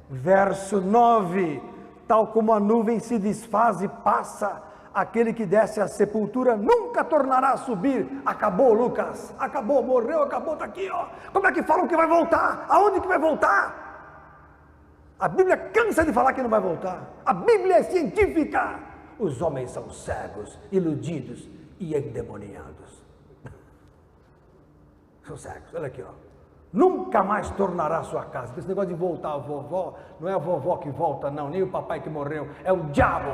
verso 9. Tal como a nuvem se desfaz e passa, aquele que desce à sepultura nunca tornará a subir. Acabou, Lucas. Acabou, morreu, acabou, está aqui, ó. Como é que falam que vai voltar? Aonde que vai voltar? A Bíblia cansa de falar que não vai voltar. A Bíblia é científica. Os homens são cegos, iludidos e endemoniados. São cegos, olha aqui, ó. Nunca mais tornará a sua casa. Esse negócio de voltar a vovó, não é a vovó que volta, não, nem o papai que morreu, é o diabo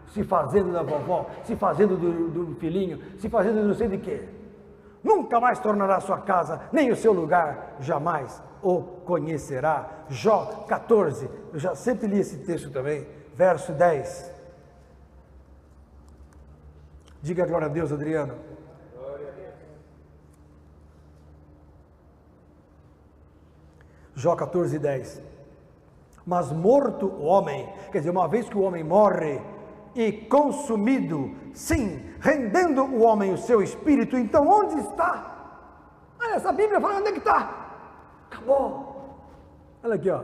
se fazendo da vovó, se fazendo do filhinho, se fazendo de não sei de quê. Nunca mais tornará a sua casa, nem o seu lugar, jamais o conhecerá. Jó 14, eu já sempre li esse texto também, verso 10. Diga glória a Deus, Adriano. Glória a Deus. Jó 14, 10. Mas morto o homem, quer dizer, uma vez que o homem morre e consumido, sim, rendendo o homem o seu espírito, então onde está? Olha, essa Bíblia fala onde é que está. Acabou. Olha aqui, ó.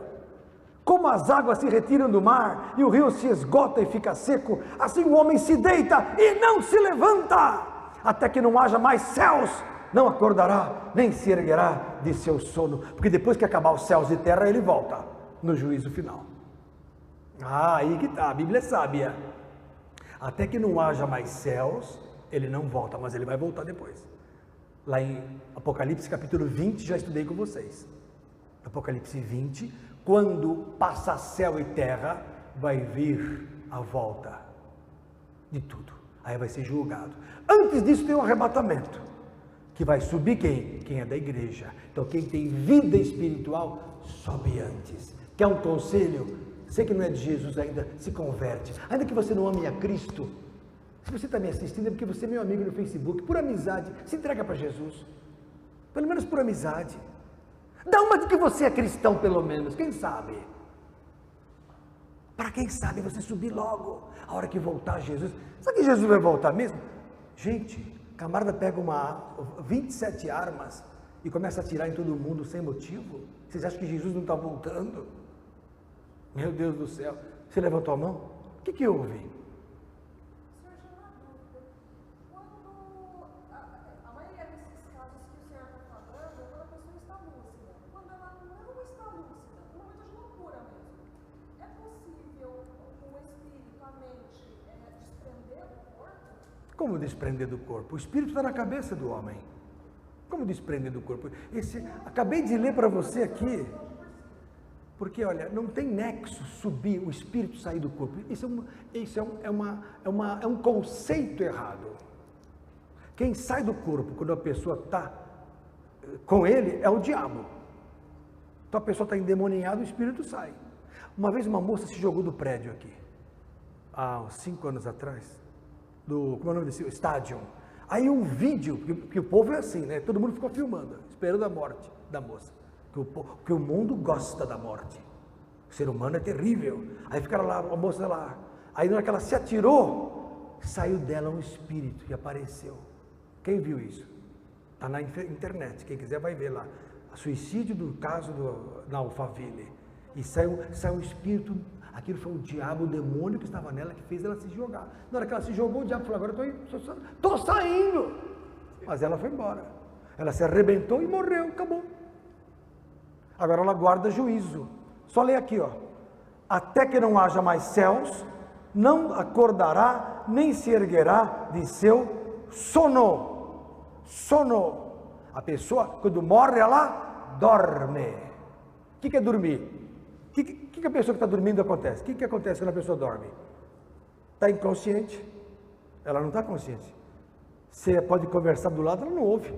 Como as águas se retiram do mar e o rio se esgota e fica seco, assim o homem se deita e não se levanta, até que não haja mais céus, não acordará, nem se erguerá de seu sono, porque depois que acabar os céus e terra, ele volta no juízo final. Aí que está, a Bíblia é sábia. Até que não haja mais céus, ele não volta, mas ele vai voltar depois. Lá em Apocalipse capítulo 20, já estudei com vocês. Apocalipse 20, quando passa céu e terra, vai vir a volta de tudo. Aí vai ser julgado. Antes disso tem um arrebatamento, que vai subir quem? Quem é da igreja. Então quem tem vida espiritual, sobe antes. Quer um conselho? Você que não é de Jesus ainda, se converte. Ainda que você não ame a Cristo, se você está me assistindo é porque você é meu amigo no Facebook, por amizade, se entrega para Jesus. Pelo menos por amizade. Dá uma de que você é cristão, pelo menos, quem sabe? Para quem sabe você subir logo, a hora que voltar Jesus. Sabe que Jesus vai voltar mesmo? Gente, camarada pega 27 armas e começa a atirar em todo mundo sem motivo. Vocês acham que Jesus não está voltando? Meu Deus do céu. Você levantou a mão? O que houve? Como desprender do corpo? O espírito está na cabeça do homem. Como desprender do corpo? Acabei de ler para você aqui, porque olha, não tem nexo subir, o espírito sair do corpo. Isso é um conceito errado. Quem sai do corpo quando a pessoa está com ele é o diabo. Então a pessoa está endemoniada, o espírito sai. Uma vez uma moça se jogou do prédio aqui, há uns 5 anos atrás. Como é o nome desse? Estádio. Aí um vídeo, que o povo é assim, né? Todo mundo ficou filmando, esperando a morte da moça. Porque o mundo gosta da morte. O ser humano é terrível. Aí ficaram lá, a moça lá. Aí na hora que ela se atirou, saiu dela um espírito e apareceu. Quem viu isso? Está na internet, quem quiser vai ver lá. Suicídio do caso na Alphaville. E saiu um espírito. Aquilo foi o diabo, o demônio que estava nela, que fez ela se jogar. Na hora que ela se jogou, o diabo falou, agora estou saindo. Mas ela foi embora. Ela se arrebentou e morreu, acabou. Agora ela guarda juízo. Só lê aqui, ó. Até que não haja mais céus, não acordará, nem se erguerá de seu sono. Sono. A pessoa, quando morre, ela dorme. O que é dormir? O que a pessoa que está dormindo acontece? O que acontece quando a pessoa dorme? Está inconsciente. Ela não está consciente. Você pode conversar do lado, ela não ouve.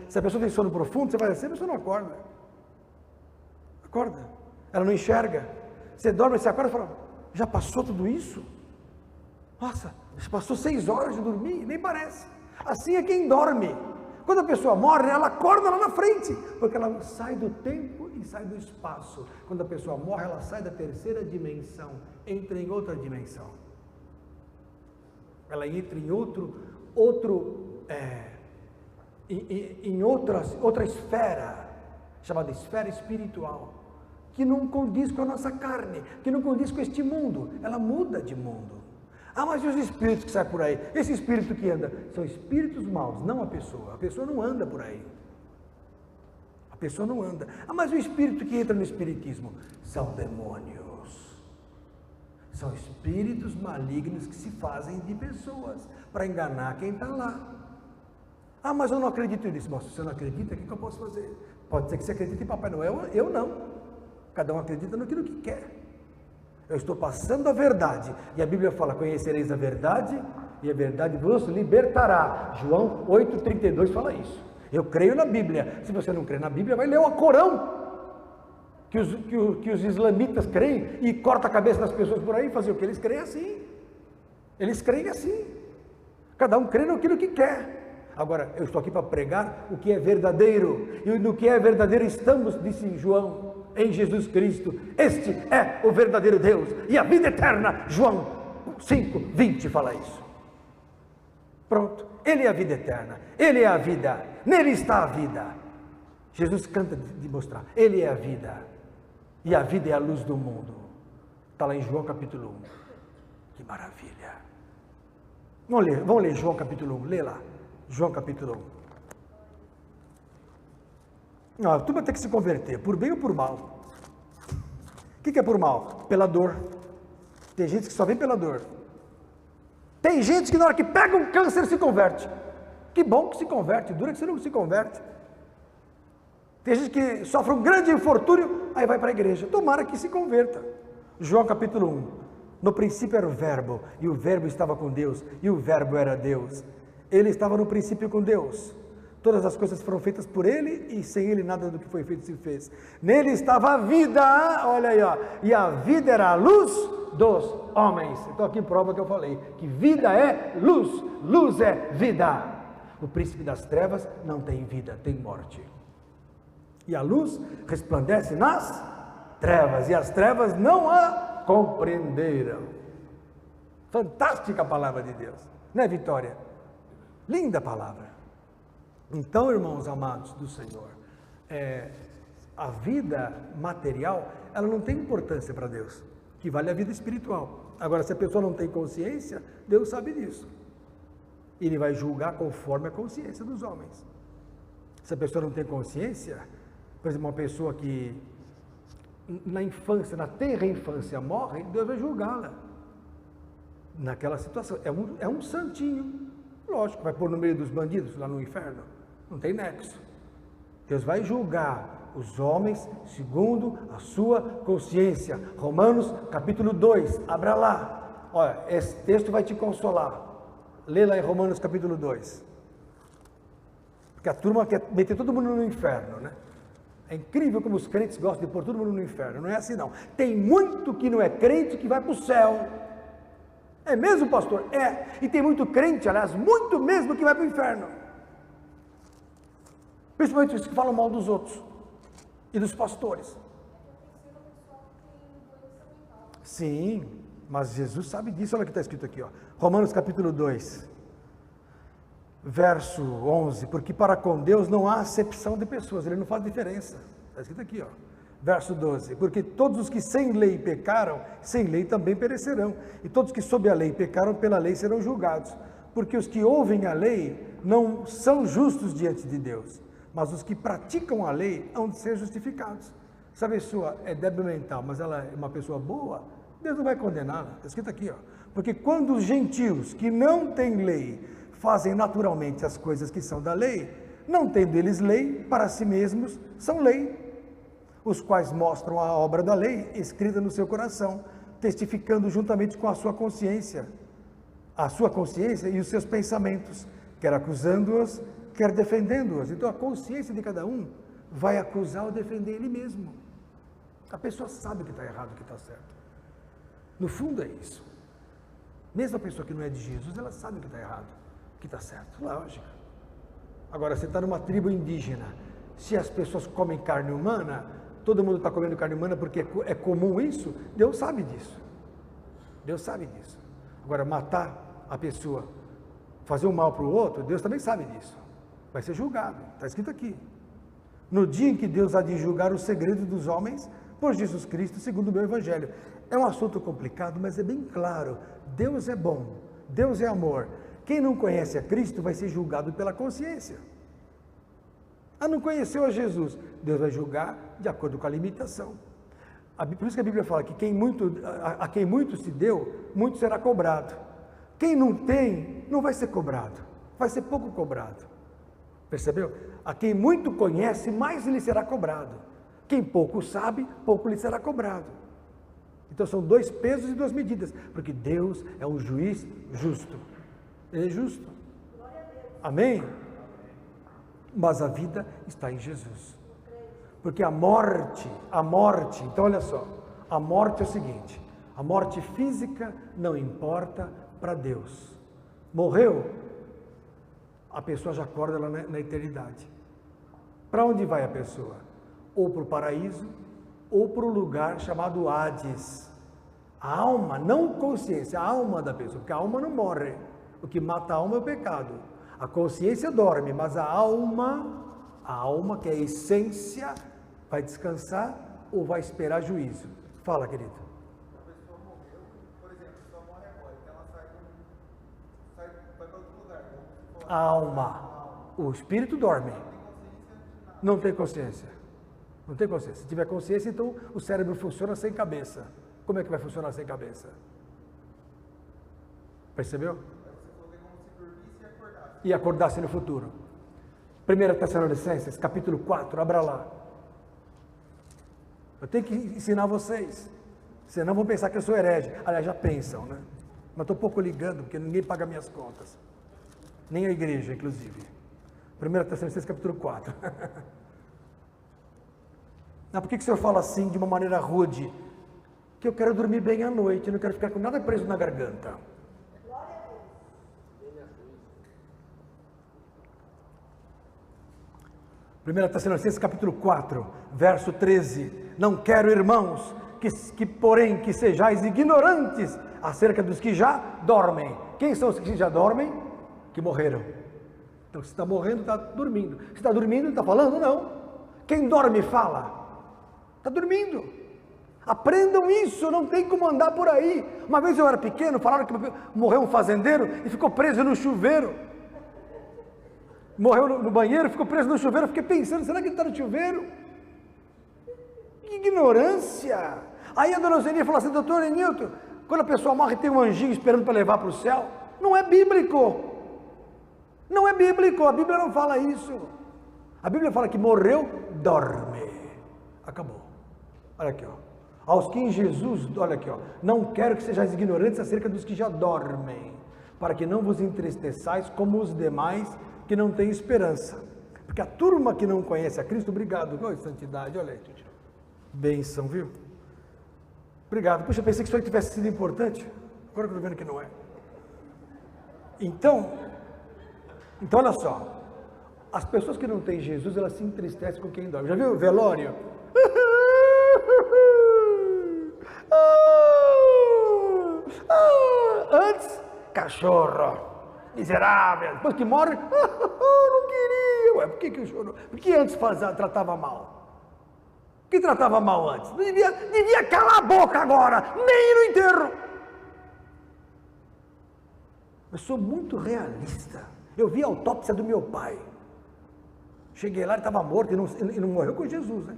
Se a pessoa tem sono profundo, você vai assim, a pessoa não acorda. Acorda. Ela não enxerga. Você dorme, você acorda e fala, já passou tudo isso? Nossa, já passou 6 horas de dormir, nem parece. Assim é quem dorme. Quando a pessoa morre, ela acorda lá na frente, porque ela sai do tempo e sai do espaço. Quando a pessoa morre, ela sai da 3ª dimensão, entra em outra dimensão. Ela entra em outra esfera, chamada esfera espiritual, que não condiz com a nossa carne, que não condiz com este mundo. Ela muda de mundo. Ah, mas e os espíritos que saem por aí? Esse espírito que anda, são espíritos maus, não a pessoa. A pessoa não anda por aí. A pessoa não anda. Ah, mas o espírito que entra no espiritismo são demônios. São espíritos malignos que se fazem de pessoas para enganar quem está lá. Ah, mas eu não acredito nisso. Mas se você não acredita, o que eu posso fazer? Pode ser que você acredite em Papai Noel, eu não. Cada um acredita naquilo que quer. Eu estou passando a verdade. E a Bíblia fala, conhecereis a verdade e a verdade vos libertará. João 8,32 fala isso. Eu creio na Bíblia. Se você não crê na Bíblia, vai ler o Alcorão. Que os islamitas creem e corta a cabeça das pessoas por aí, fazer o que? Eles creem assim. Eles creem assim. Cada um crê naquilo que quer. Agora, eu estou aqui para pregar o que é verdadeiro. E no que é verdadeiro estamos, disse João, em Jesus Cristo. Este é o verdadeiro Deus e a vida eterna. João 5:20 fala isso. Pronto, Ele é a vida eterna, Ele é a vida, nele está a vida. Jesus canta de mostrar, Ele é a vida E a vida é a luz do mundo. Está lá em João capítulo 1. Que maravilha. Vamos ler João capítulo 1. Lê lá. João capítulo 1. Não, tu vai ter que se converter, por bem ou por mal. O que é por mal? Pela dor. Tem gente que só vem pela dor. Tem gente que na hora que pega um câncer se converte. Que bom que se converte, dura que você não se converte. Tem gente que sofre um grande infortúnio, aí vai para a igreja. Tomara que se converta. João capítulo 1. No princípio era o verbo, e o verbo estava com Deus, e o verbo era Deus. Ele estava no princípio com Deus. Todas as coisas foram feitas por ele, e sem ele nada do que foi feito se fez. Nele estava a vida, olha aí, ó, e a vida era a luz dos homens. Então aqui prova que eu falei, que vida é luz, luz é vida. O príncipe das trevas não tem vida, tem morte. E a luz resplandece nas trevas, e as trevas não a compreenderam. Fantástica a palavra de Deus, não é, Vitória? Linda palavra. Então, irmãos amados do Senhor, a vida material, ela não tem importância para Deus, que vale a vida espiritual. Agora, se a pessoa não tem consciência, Deus sabe disso. Ele vai julgar conforme a consciência dos homens. Se a pessoa não tem consciência, por exemplo, uma pessoa que na infância, na tenra infância morre, Deus vai julgá-la. Naquela situação, é um santinho. Lógico, vai pôr no meio dos bandidos lá no inferno. Não tem nexo. Deus vai julgar os homens segundo a sua consciência. Romanos capítulo 2, abra lá. Olha, esse texto vai te consolar. Lê lá em Romanos capítulo 2. Porque a turma quer meter todo mundo no inferno, né? É incrível como os crentes gostam de pôr todo mundo no inferno. Não é assim não. Tem muito que não é crente que vai para o céu. É mesmo, pastor? É. E tem muito crente, aliás, muito mesmo, que vai para o inferno. Principalmente os que falam mal dos outros e dos pastores. Sim, mas Jesus sabe disso. Olha o que está escrito aqui, ó. Romanos capítulo 2, verso 11. Porque para com Deus não há acepção de pessoas, ele não faz diferença. Está escrito aqui, ó. Verso 12, porque todos os que sem lei pecaram, sem lei também perecerão, e todos que sob a lei pecaram, pela lei serão julgados, porque os que ouvem a lei não são justos diante de Deus, mas os que praticam a lei hão de ser justificados. Se a pessoa é débil mental, mas ela é uma pessoa boa, Deus não vai condená-la. Está escrito aqui, ó. Porque quando os gentios que não têm lei fazem naturalmente as coisas que são da lei, não tendo eles lei, para si mesmos são lei, os quais mostram a obra da lei escrita no seu coração, testificando juntamente com a sua consciência e os seus pensamentos, quer acusando-os, quer defendendo-os. Então a consciência de cada um vai acusar ou defender ele mesmo. A pessoa sabe que está errado, que está certo. No fundo é isso. Mesmo a pessoa que não é de Jesus, ela sabe que está errado, que está certo. Lógico. Agora, você está numa tribo indígena, se as pessoas comem carne humana, todo mundo está comendo carne humana porque é comum isso, Deus sabe disso. Deus sabe disso. Agora, matar a pessoa, fazer um mal para o outro, Deus também sabe disso. Vai ser julgado, está escrito aqui. No dia em que Deus há de julgar os segredos dos homens, por Jesus Cristo, segundo o meu Evangelho. É um assunto complicado, mas é bem claro. Deus é bom, Deus é amor. Quem não conhece a Cristo vai ser julgado pela consciência. Não conheceu a Jesus, Deus vai julgar de acordo com a limitação. Por isso que a Bíblia fala que a quem muito se deu, muito será cobrado. Quem não tem, não vai ser cobrado, vai ser pouco cobrado. Percebeu? A quem muito conhece, mais lhe será cobrado. Quem pouco sabe, pouco lhe será cobrado. Então são 2 pesos e 2 medidas, porque Deus é um juiz justo. Ele é justo. Amém? Mas a vida está em Jesus. Porque a morte, então olha só, a morte é o seguinte, a morte física não importa para Deus. Morreu, a pessoa já acorda lá na eternidade. Para onde vai a pessoa? Ou para o paraíso, ou para o lugar chamado Hades. A alma, não consciência, a alma da pessoa, porque a alma não morre. O que mata a alma é o pecado. A consciência dorme, mas a alma que é a essência, vai descansar ou vai esperar juízo? Fala, querido. A pessoa morreu, por exemplo, a pessoa morre agora, então ela vai para outro lugar. Então, A alma. O espírito dorme. Não tem consciência. Não tem consciência. Se tiver consciência, então o cérebro funciona sem cabeça. Como é que vai funcionar sem cabeça? Percebeu? Você falou que é como se dormisse e acordasse. E acordasse no futuro. 1 Tessalonicenses, capítulo 4, abra lá. Eu tenho que ensinar vocês. Senão vão pensar que eu sou herege. Aliás, já pensam, né? Mas estou pouco ligando, porque ninguém paga minhas contas. Nem a igreja, inclusive. 1 Tessalonicenses, capítulo 4. Não, por que o senhor fala assim, de uma maneira rude? Que eu quero dormir bem à noite, eu não quero ficar com nada preso na garganta. 1 Tessalonicenses capítulo 4, verso 13. Não quero, irmãos, porém que sejais ignorantes acerca dos que já dormem. Quem são os que já dormem? Que morreram. Então, se está morrendo, está dormindo. Se está dormindo, está falando? Não. Quem dorme fala. Está dormindo. Aprendam isso, não tem como andar por aí. Uma vez eu era pequeno, falaram que morreu um fazendeiro e ficou preso no chuveiro. Morreu no banheiro, ficou preso no chuveiro. Eu fiquei pensando, será que ele está no chuveiro? Que ignorância! Aí a dona Zenia falou assim, doutor Enilton, quando a pessoa morre tem um anjinho esperando para levar para o céu. Não é bíblico. Não é bíblico, a Bíblia não fala isso. A Bíblia fala que morreu, dorme. Acabou. Olha aqui, ó. Aos que em Jesus, olha aqui, ó. Não quero que sejais ignorantes acerca dos que já dormem, para que não vos entristeçais como os demais que não têm esperança. Porque a turma que não conhece a Cristo, obrigado, oi, santidade, olha aí, bênção, viu? Obrigado. Puxa, eu pensei que isso aí tivesse sido importante, agora que eu estou vendo que não é. Então, olha só, as pessoas que não têm Jesus, elas se entristecem com quem dorme. Já viu o velório? Antes, cachorro, miserável. Depois que morre, não queria. Ué, por que chorou? Por que antes tratava mal? Por que tratava mal antes? Devia calar a boca agora, nem no enterro. Eu sou muito realista. Eu vi a autópsia do meu pai. Cheguei lá, ele estava morto e não morreu com Jesus, né?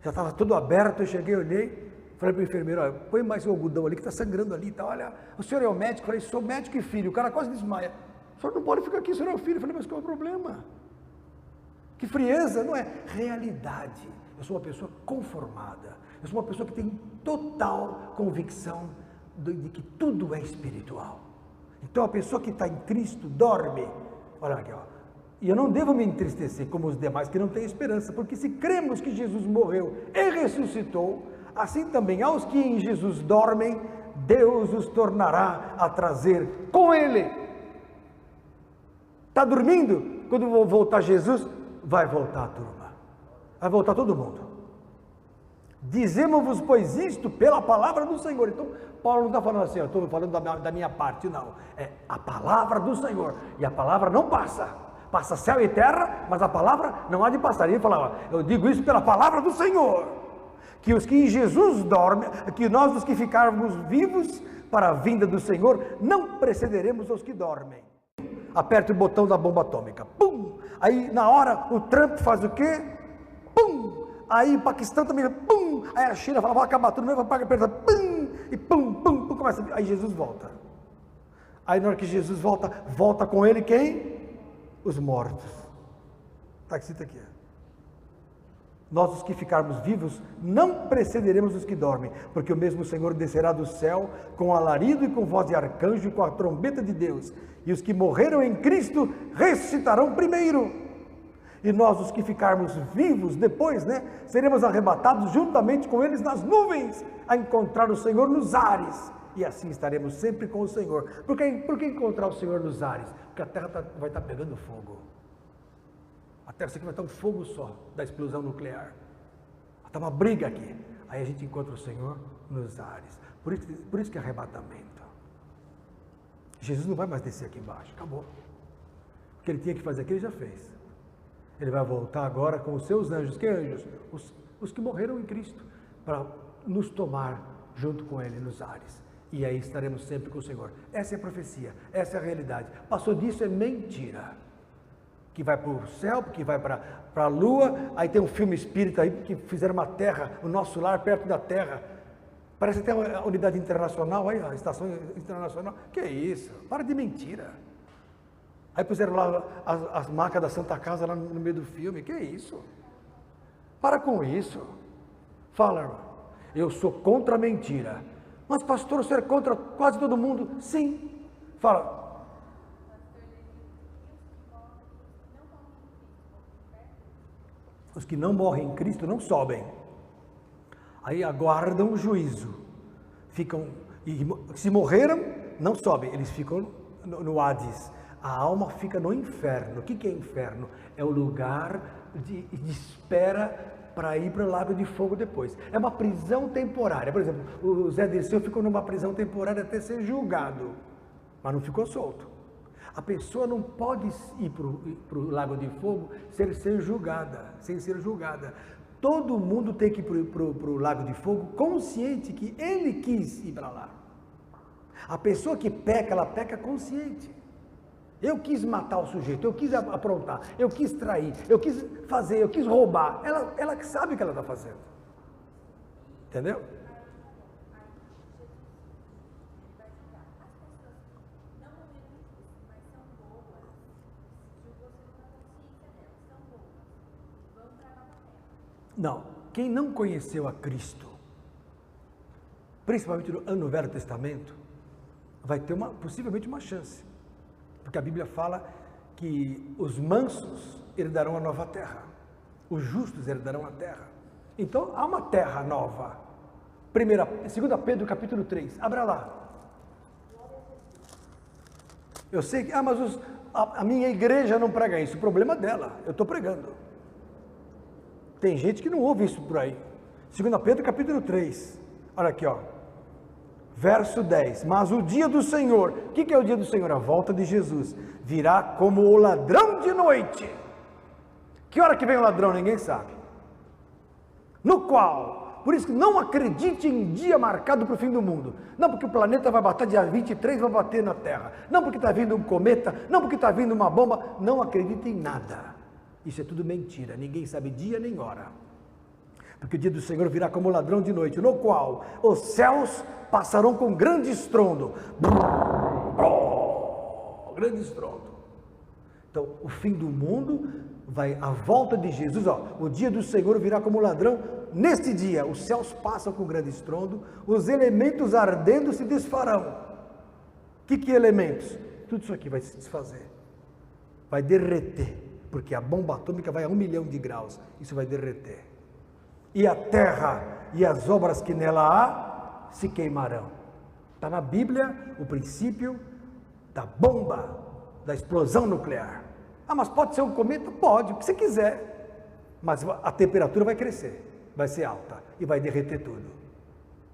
Já estava tudo aberto, eu cheguei, olhei, falei para o enfermeiro, olha, põe mais o algodão ali que está sangrando ali, tá? Olha, o senhor é o médico? Eu falei, sou médico e filho, o cara quase desmaia. O senhor não pode ficar aqui, o senhor é o filho. Eu falei, mas qual é o problema? Que frieza, não é? Realidade. Eu sou uma pessoa conformada, eu sou uma pessoa que tem total convicção de que tudo é espiritual. Então a pessoa que está em Cristo dorme, olha aqui, ó. E eu não devo me entristecer como os demais que não têm esperança, porque se cremos que Jesus morreu e ressuscitou, assim também aos que em Jesus dormem, Deus os tornará a trazer com Ele. Está dormindo? Quando voltar Jesus, vai voltar a turma. Vai voltar todo mundo. Dizemos-vos, pois, isto pela palavra do Senhor. Então, Paulo não está falando assim, eu estou falando da minha parte, não. É a palavra do Senhor. E a palavra não passa. Passa céu e terra, mas a palavra não há de passar. Ele fala, eu digo isso pela palavra do Senhor. Que os que em Jesus dormem, que nós os que ficarmos vivos para a vinda do Senhor, não precederemos os que dormem. Aperta o botão da bomba atômica. Pum! Aí na hora o Trump faz o quê? Pum! Aí o Paquistão também, pum! Aí a China fala, vai acabar tudo mesmo, aperta, pum! E pum, pum, pum, começa. Aí Jesus volta. Aí na hora que Jesus volta com ele quem? Os mortos. Está escrito aqui. Nós os que ficarmos vivos, não precederemos os que dormem, porque o mesmo Senhor descerá do céu com alarido e com voz de arcanjo e com a trombeta de Deus, e os que morreram em Cristo ressuscitarão primeiro. E nós os que ficarmos vivos depois, seremos arrebatados juntamente com eles nas nuvens, a encontrar o Senhor nos ares, e assim estaremos sempre com o Senhor. Por que encontrar o Senhor nos ares? Porque a terra vai estar pegando fogo. A terra aqui vai estar um fogo só da explosão nuclear. Vai estar uma briga aqui. Aí a gente encontra o Senhor nos ares. Por isso que é arrebatamento. Jesus não vai mais descer aqui embaixo. Acabou. O que ele tinha que fazer aqui, ele já fez. Ele vai voltar agora com os seus anjos. Que anjos? os que morreram em Cristo, para nos tomar junto com Ele nos ares. E aí estaremos sempre com o Senhor. Essa é a profecia, essa é a realidade. Passou disso é mentira. Que vai para o céu, que vai para a lua, aí tem um filme espírita aí que fizeram uma terra, o nosso lar perto da terra. Parece até uma unidade internacional aí, a estação internacional. Que é isso? Para de mentira. Aí puseram lá as marcas da Santa Casa lá no meio do filme. Que é isso? Para com isso. Fala, irmão. Eu sou contra a mentira. Mas pastor, o senhor é contra quase todo mundo? Sim. Fala. Os que não morrem em Cristo não sobem. Aí aguardam o juízo. Ficam, e se morreram, não sobem, eles ficam no Hades. A alma fica no inferno. O que é inferno? É o lugar de espera para ir para o lago de fogo depois. É uma prisão temporária. Por exemplo, o Zé Dirceu ficou numa prisão temporária até ser julgado, mas não ficou solto. A pessoa não pode ir para o lago de fogo sem ser julgada. Todo mundo tem que ir para o lago de fogo consciente que ele quis ir para lá. A pessoa que peca, ela peca consciente. Eu quis matar o sujeito, eu quis aprontar, eu quis trair, eu quis fazer, eu quis roubar. Ela sabe o que ela está fazendo. Entendeu? Não, quem não conheceu a Cristo, principalmente no Velho Testamento, vai ter possivelmente uma chance. Porque a Bíblia fala que os mansos herdarão a nova terra, os justos herdarão a terra. Então há uma terra nova. 2 Pedro capítulo 3, abra lá. Eu sei que, mas a minha igreja não prega isso, o problema é dela, eu estou pregando. Tem gente que não ouve isso por aí. 2 Pedro capítulo 3, olha aqui, ó. Verso 10, mas o dia do Senhor, o que é o dia do Senhor? A volta de Jesus, virá como o ladrão de noite. Que hora que vem o ladrão? Ninguém sabe. No qual, por isso que não acredite em dia marcado para o fim do mundo. Não porque o planeta vai bater dia 23, vai bater na Terra. Não porque está vindo um cometa, não porque está vindo uma bomba. Não acredite em nada. Isso é tudo mentira, ninguém sabe dia nem hora. Porque o dia do Senhor virá como ladrão de noite, no qual os céus passarão com grande estrondo. Grande estrondo. Então, o fim do mundo vai, a volta de Jesus, ó, o dia do Senhor virá como ladrão. Neste dia, os céus passam com grande estrondo, os elementos ardendo se desfarão. Que elementos? Tudo isso aqui vai se desfazer, vai derreter, porque a bomba atômica vai a 1 milhão de graus, isso vai derreter. E a terra e as obras que nela há se queimarão. Está na Bíblia o princípio da bomba, da explosão nuclear. Ah, mas pode ser um cometa? Pode, o que você quiser. Mas a temperatura vai crescer, vai ser alta e vai derreter tudo.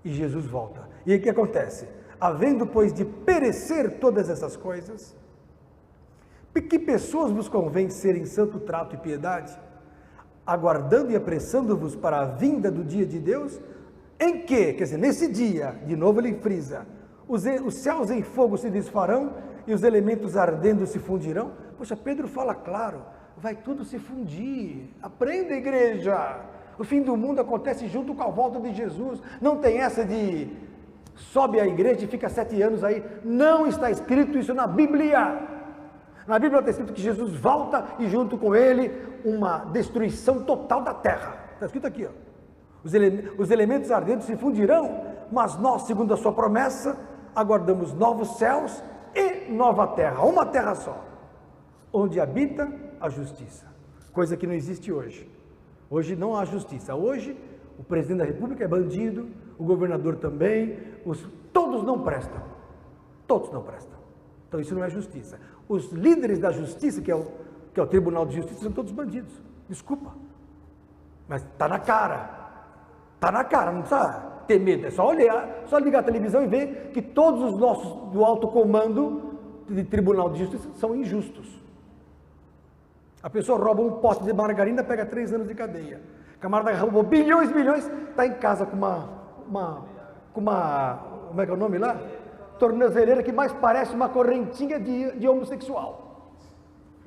E Jesus volta. E aí o que acontece? Havendo, pois, de perecer todas essas coisas, que pessoas vos convém serem santo trato e piedade, aguardando e apressando-vos para a vinda do dia de Deus, em que, quer dizer, nesse dia, de novo ele frisa, os céus em fogo se desfarão e os elementos ardendo se fundirão. Poxa, Pedro fala claro, vai tudo se fundir. Aprenda, igreja. O fim do mundo acontece junto com a volta de Jesus. Não tem essa de sobe a igreja e fica 7 anos aí. Não está escrito isso na Bíblia. Na Bíblia está escrito que Jesus volta e junto com ele uma destruição total da terra. Está escrito aqui, ó. Os elementos ardentes se fundirão, mas nós, segundo a sua promessa, aguardamos novos céus e nova terra, uma terra só, onde habita a justiça, coisa que não existe hoje. Hoje não há justiça. Hoje o presidente da República é bandido, o governador também, todos não prestam. Todos não prestam. Então isso não é justiça. Os líderes da justiça, que é o Tribunal de Justiça, são todos bandidos. Desculpa. Mas está na cara. Está na cara, não precisa ter medo. É só olhar, só ligar a televisão e ver que todos os nossos do alto comando de Tribunal de Justiça são injustos. A pessoa rouba um pote de margarina, pega 3 anos de cadeia. camarada roubou bilhões, está em casa com uma, como é que é o nome lá? Tornozeleira que mais parece uma correntinha de homossexual.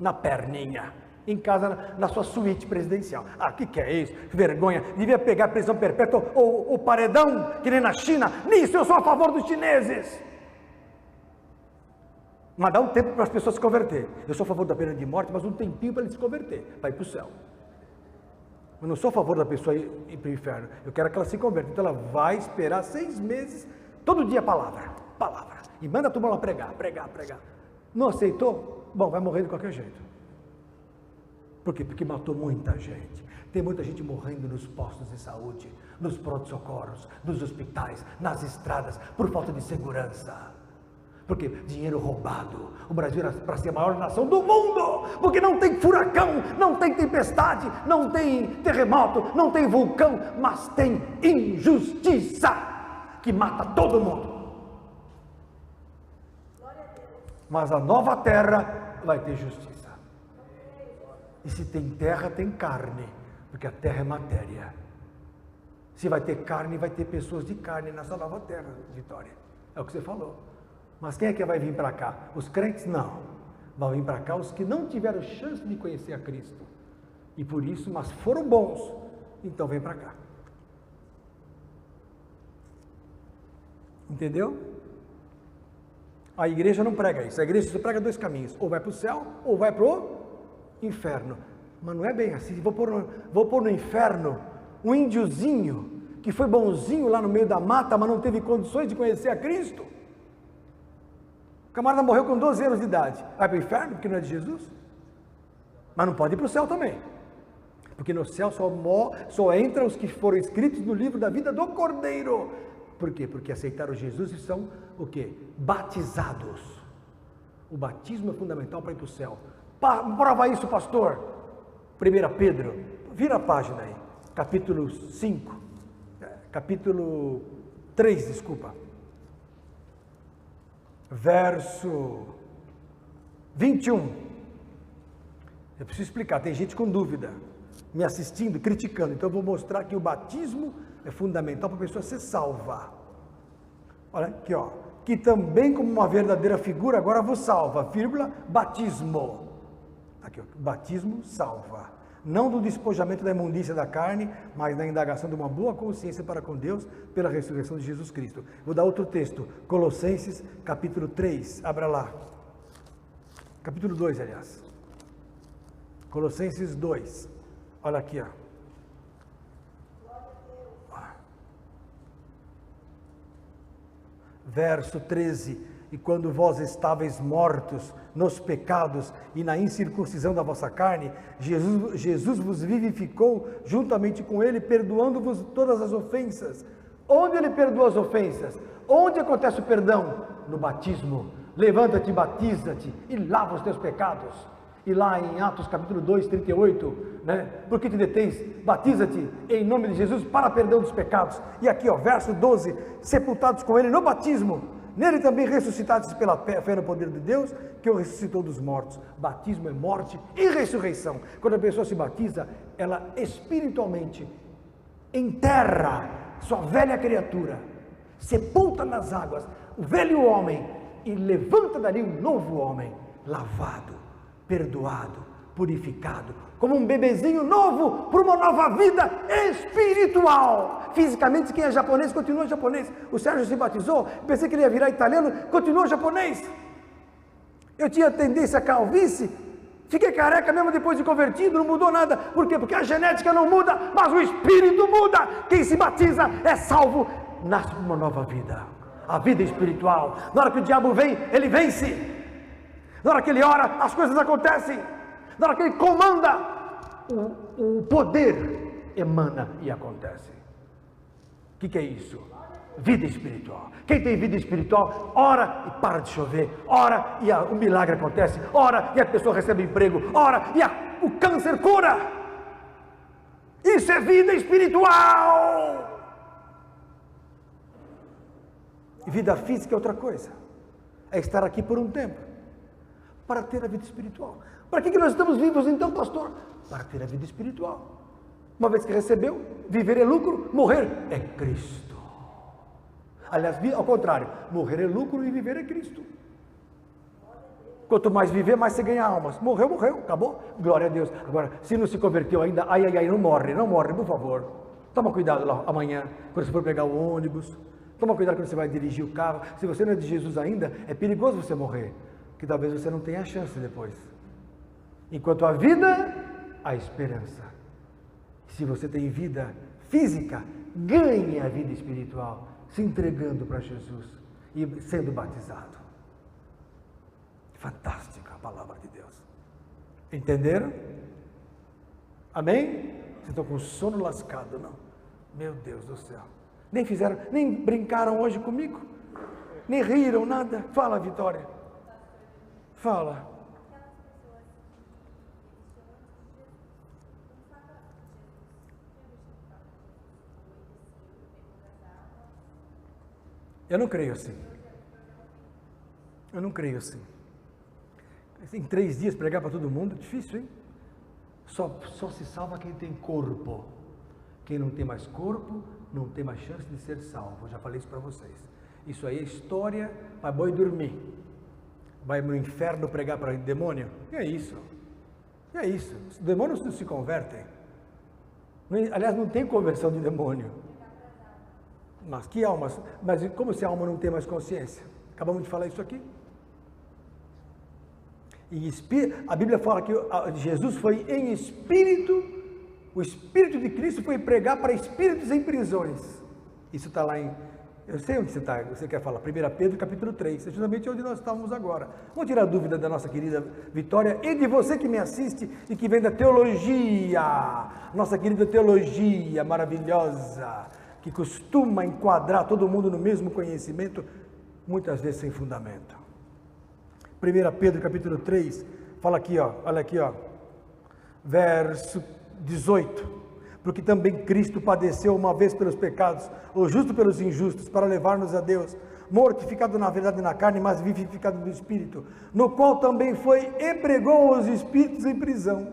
Na perninha. Em casa, na sua suíte presidencial. Ah, que é isso? Que vergonha. Devia pegar prisão perpétua ou paredão, que nem na China. Nisso eu sou a favor dos chineses. Mas dá um tempo para as pessoas se converter. Eu sou a favor da pena de morte, mas um tempinho para ele se converter, para ir para o céu. Eu não sou a favor da pessoa ir para o inferno. Eu quero que ela se converta. Então ela vai esperar 6 meses, todo dia palavra. E manda a turma lá pregar. Não aceitou? Bom, vai morrer de qualquer jeito. Por quê? Porque matou muita gente. Tem muita gente morrendo nos postos de saúde, nos pronto-socorros, nos hospitais, nas estradas, por falta de segurança. Porque dinheiro roubado. O Brasil era para ser a maior nação do mundo, porque não tem furacão, não tem tempestade, não tem terremoto, não tem vulcão, mas tem injustiça que mata todo mundo. Mas a nova terra vai ter justiça. E se tem terra, tem carne, porque a terra é matéria. Se vai ter carne, vai ter pessoas de carne nessa nova terra, Vitória. É o que você falou. Mas quem é que vai vir para cá? Os crentes? Não. Vão vir para cá os que não tiveram chance de conhecer a Cristo. E por isso, mas foram bons, então vem para cá. Entendeu? A igreja não prega isso. A igreja só prega 2 caminhos. Ou vai para o céu, ou vai para o inferno. Mas não é bem assim. Vou pôr no inferno um índiozinho que foi bonzinho lá no meio da mata, mas não teve condições de conhecer a Cristo. O camarada morreu com 12 anos de idade. Vai para o inferno porque não é de Jesus? Mas não pode ir para o céu também. Porque no céu só entram os que foram escritos no livro da vida do Cordeiro. Por quê? Porque aceitaram Jesus e são o quê? Batizados. O batismo é fundamental para ir para o céu. Prova isso, pastor. 1 Pedro, vira a página aí, capítulo 3, desculpa. Verso 21. Eu preciso explicar, tem gente com dúvida, me assistindo, criticando, então eu vou mostrar que o batismo é fundamental para a pessoa ser salva. Olha aqui, ó. Que também como uma verdadeira figura agora vos salva, vírgula, batismo. Aqui, ó, batismo salva. Não do despojamento da imundícia da carne, mas da indagação de uma boa consciência para com Deus pela ressurreição de Jesus Cristo. Vou dar outro texto, Colossenses, capítulo 3, abra lá. Capítulo 2, aliás. Colossenses 2. Olha aqui, ó. Verso 13. E quando vós estáveis mortos nos pecados e na incircuncisão da vossa carne, Jesus vos vivificou juntamente com ele, perdoando-vos todas as ofensas. Onde ele perdoa as ofensas? Onde acontece o perdão? No batismo. Levanta-te, batiza-te e lava os teus pecados. E lá em Atos capítulo 2, 38, né? Por que te detens? Batiza-te em nome de Jesus para perdão dos pecados. E aqui, ó, verso 12, sepultados com ele no batismo. Nele também ressuscitados pela fé no poder de Deus, que o ressuscitou dos mortos. Batismo é morte e ressurreição. Quando a pessoa se batiza, ela espiritualmente enterra sua velha criatura, sepulta nas águas o velho homem e levanta dali um novo homem, lavado, perdoado, purificado, como um bebezinho novo para uma nova vida espiritual. Fisicamente, quem é japonês, continua japonês. O Sérgio se batizou, pensei que ele ia virar italiano, continua japonês. Eu tinha tendência à calvície, fiquei careca mesmo depois de convertido, não mudou nada. Por quê? Porque a genética não muda, mas o espírito muda. Quem se batiza é salvo, nasce uma nova vida, a vida espiritual. Na hora que o diabo vem, ele vence. Na hora que ele ora, as coisas acontecem. Na hora que ele comanda, o poder emana e acontece. O que é isso? Vida espiritual. Quem tem vida espiritual, ora e para de chover, ora e o milagre acontece, ora e a pessoa recebe emprego, ora e o câncer cura. Isso é vida espiritual. E vida física é outra coisa. É estar aqui por um tempo, para ter a vida espiritual. Para que nós estamos vivos então, pastor? Para ter a vida espiritual. Uma vez que recebeu, viver é lucro, morrer é Cristo. Aliás, ao contrário, morrer é lucro e viver é Cristo. Quanto mais viver, mais você ganha almas. Morreu, morreu, acabou. Glória a Deus. Agora, se não se converteu ainda, não morre, por favor. Toma cuidado lá amanhã, quando você for pegar o ônibus. Toma cuidado quando você vai dirigir o carro. Se você não é de Jesus ainda, é perigoso você morrer, que talvez você não tenha chance depois. Enquanto a vida, a esperança. Se você tem vida física, ganhe a vida espiritual, se entregando para Jesus e sendo batizado. Fantástica a palavra de Deus. Entenderam? Amém? Vocês estão com sono lascado, não? Meu Deus do céu. Nem brincaram hoje comigo? Nem riram, nada? Fala, Vitória. Fala. Eu não creio assim. Eu não creio assim. Em 3 dias pregar para todo mundo, difícil, hein? Só se salva quem tem corpo. Quem não tem mais corpo, não tem mais chance de ser salvo. Eu já falei isso para vocês. Isso aí é história para boi dormir. Vai no inferno pregar para demônio? E é isso. E é isso. Os demônios não se convertem. Aliás, não tem conversão de demônio. Mas que almas? Mas como se a alma não tem mais consciência? Acabamos de falar isso aqui. A Bíblia fala que Jesus foi em espírito, o Espírito de Cristo foi pregar para espíritos em prisões. Isso está lá eu sei onde você quer falar, 1 Pedro capítulo 3, é justamente onde nós estávamos agora. Vamos tirar a dúvida da nossa querida Vitória e de você que me assiste e que vem da teologia, nossa querida teologia maravilhosa, que costuma enquadrar todo mundo no mesmo conhecimento, muitas vezes sem fundamento. 1 Pedro capítulo 3, fala aqui, ó, olha aqui, ó, verso 18, porque também Cristo padeceu uma vez pelos pecados, o justo pelos injustos, para levar-nos a Deus, mortificado na verdade na carne, mas vivificado no Espírito, no qual também foi e pregou os espíritos em prisão.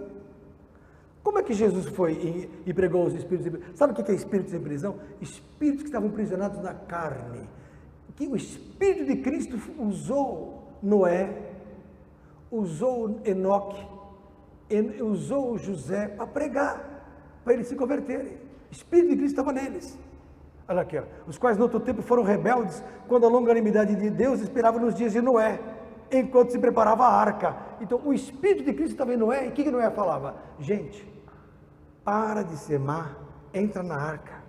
Como é que Jesus foi e pregou os espíritos em prisão? Sabe o que é espíritos em prisão? Espíritos que estavam aprisionados na carne, que o Espírito de Cristo usou Noé, usou Enoque, usou José para pregar, para eles se converterem. O Espírito de Cristo estava neles. Olha aqui, ó. Os quais no outro tempo foram rebeldes, quando a longanimidade de Deus esperava nos dias de Noé, enquanto se preparava a arca. Então o Espírito de Cristo estava em Noé, e o que Noé falava? Gente, para de ser má, entra na arca,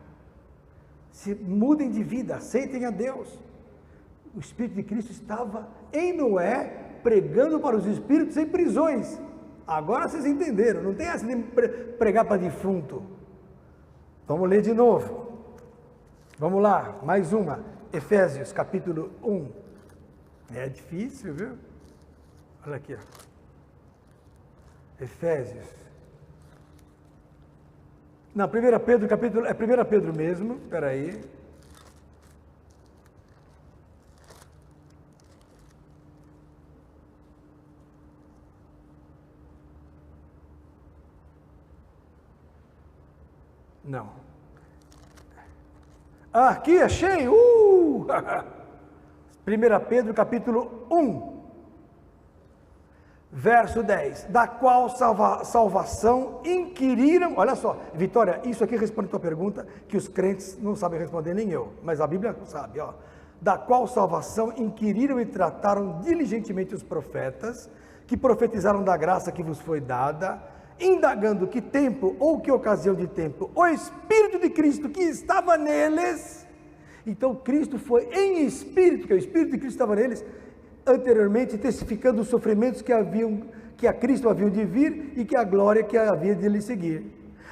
se mudem de vida, aceitem a Deus. O Espírito de Cristo estava em Noé, pregando para os espíritos em prisões. Agora vocês entenderam, não tem essa de pregar para defunto. Vamos ler de novo. Vamos lá, mais uma. Efésios capítulo 1. É difícil, viu? Olha aqui, ó. Efésios. Não, 1 Pedro capítulo, é 1 Pedro mesmo, espera aí. Não. Aqui achei! 1 Pedro capítulo 1, verso 10, da qual salvação inquiriram, olha só, Vitória, isso aqui responde a tua pergunta, que os crentes não sabem responder, nem eu, mas a Bíblia sabe, ó. Da qual salvação inquiriram e trataram diligentemente os profetas, que profetizaram da graça que vos foi dada, indagando que tempo ou que ocasião de tempo o Espírito de Cristo que estava neles. Então Cristo foi em espírito, que o Espírito de Cristo estava neles, anteriormente testificando os sofrimentos que a Cristo haviam de vir e que a glória que havia de lhe seguir,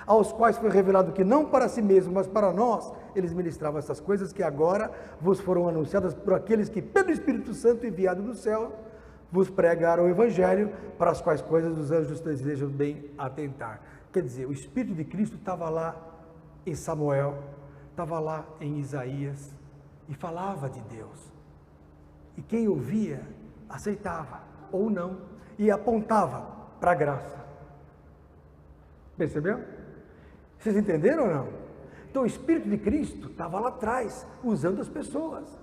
aos quais foi revelado que não para si mesmo, mas para nós, eles ministravam essas coisas que agora vos foram anunciadas por aqueles que pelo Espírito Santo enviado do céu vos pregaram o Evangelho, para as quais coisas os anjos desejam bem atentar. Quer dizer, o Espírito de Cristo estava lá em Samuel, estava lá em Isaías, e falava de Deus. E quem ouvia, aceitava, ou não, e apontava para a graça. Percebeu? Vocês entenderam ou não? Então o Espírito de Cristo estava lá atrás, usando as pessoas.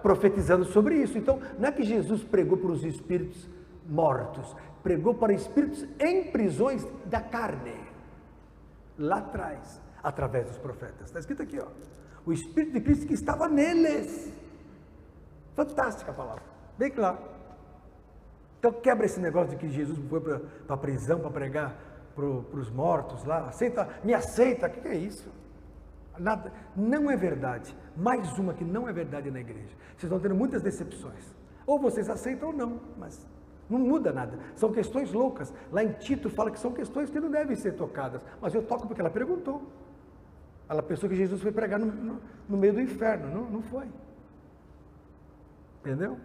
Profetizando sobre isso. Então, não é que Jesus pregou para os espíritos mortos, pregou para espíritos em prisões da carne, lá atrás, através dos profetas. Está escrito aqui, ó. O Espírito de Cristo que estava neles. Fantástica a palavra, bem claro. Então quebra esse negócio de que Jesus foi para a prisão para pregar para os mortos lá. Me aceita, o que é isso? Nada, não é verdade. Mais uma que não é verdade na igreja. Vocês estão tendo muitas decepções. Ou vocês aceitam ou não, mas não muda nada. São questões loucas. Lá em Tito fala que são questões que não devem ser tocadas. Mas eu toco porque ela perguntou. Ela pensou que Jesus foi pregar no meio do inferno. Não foi. Entendeu?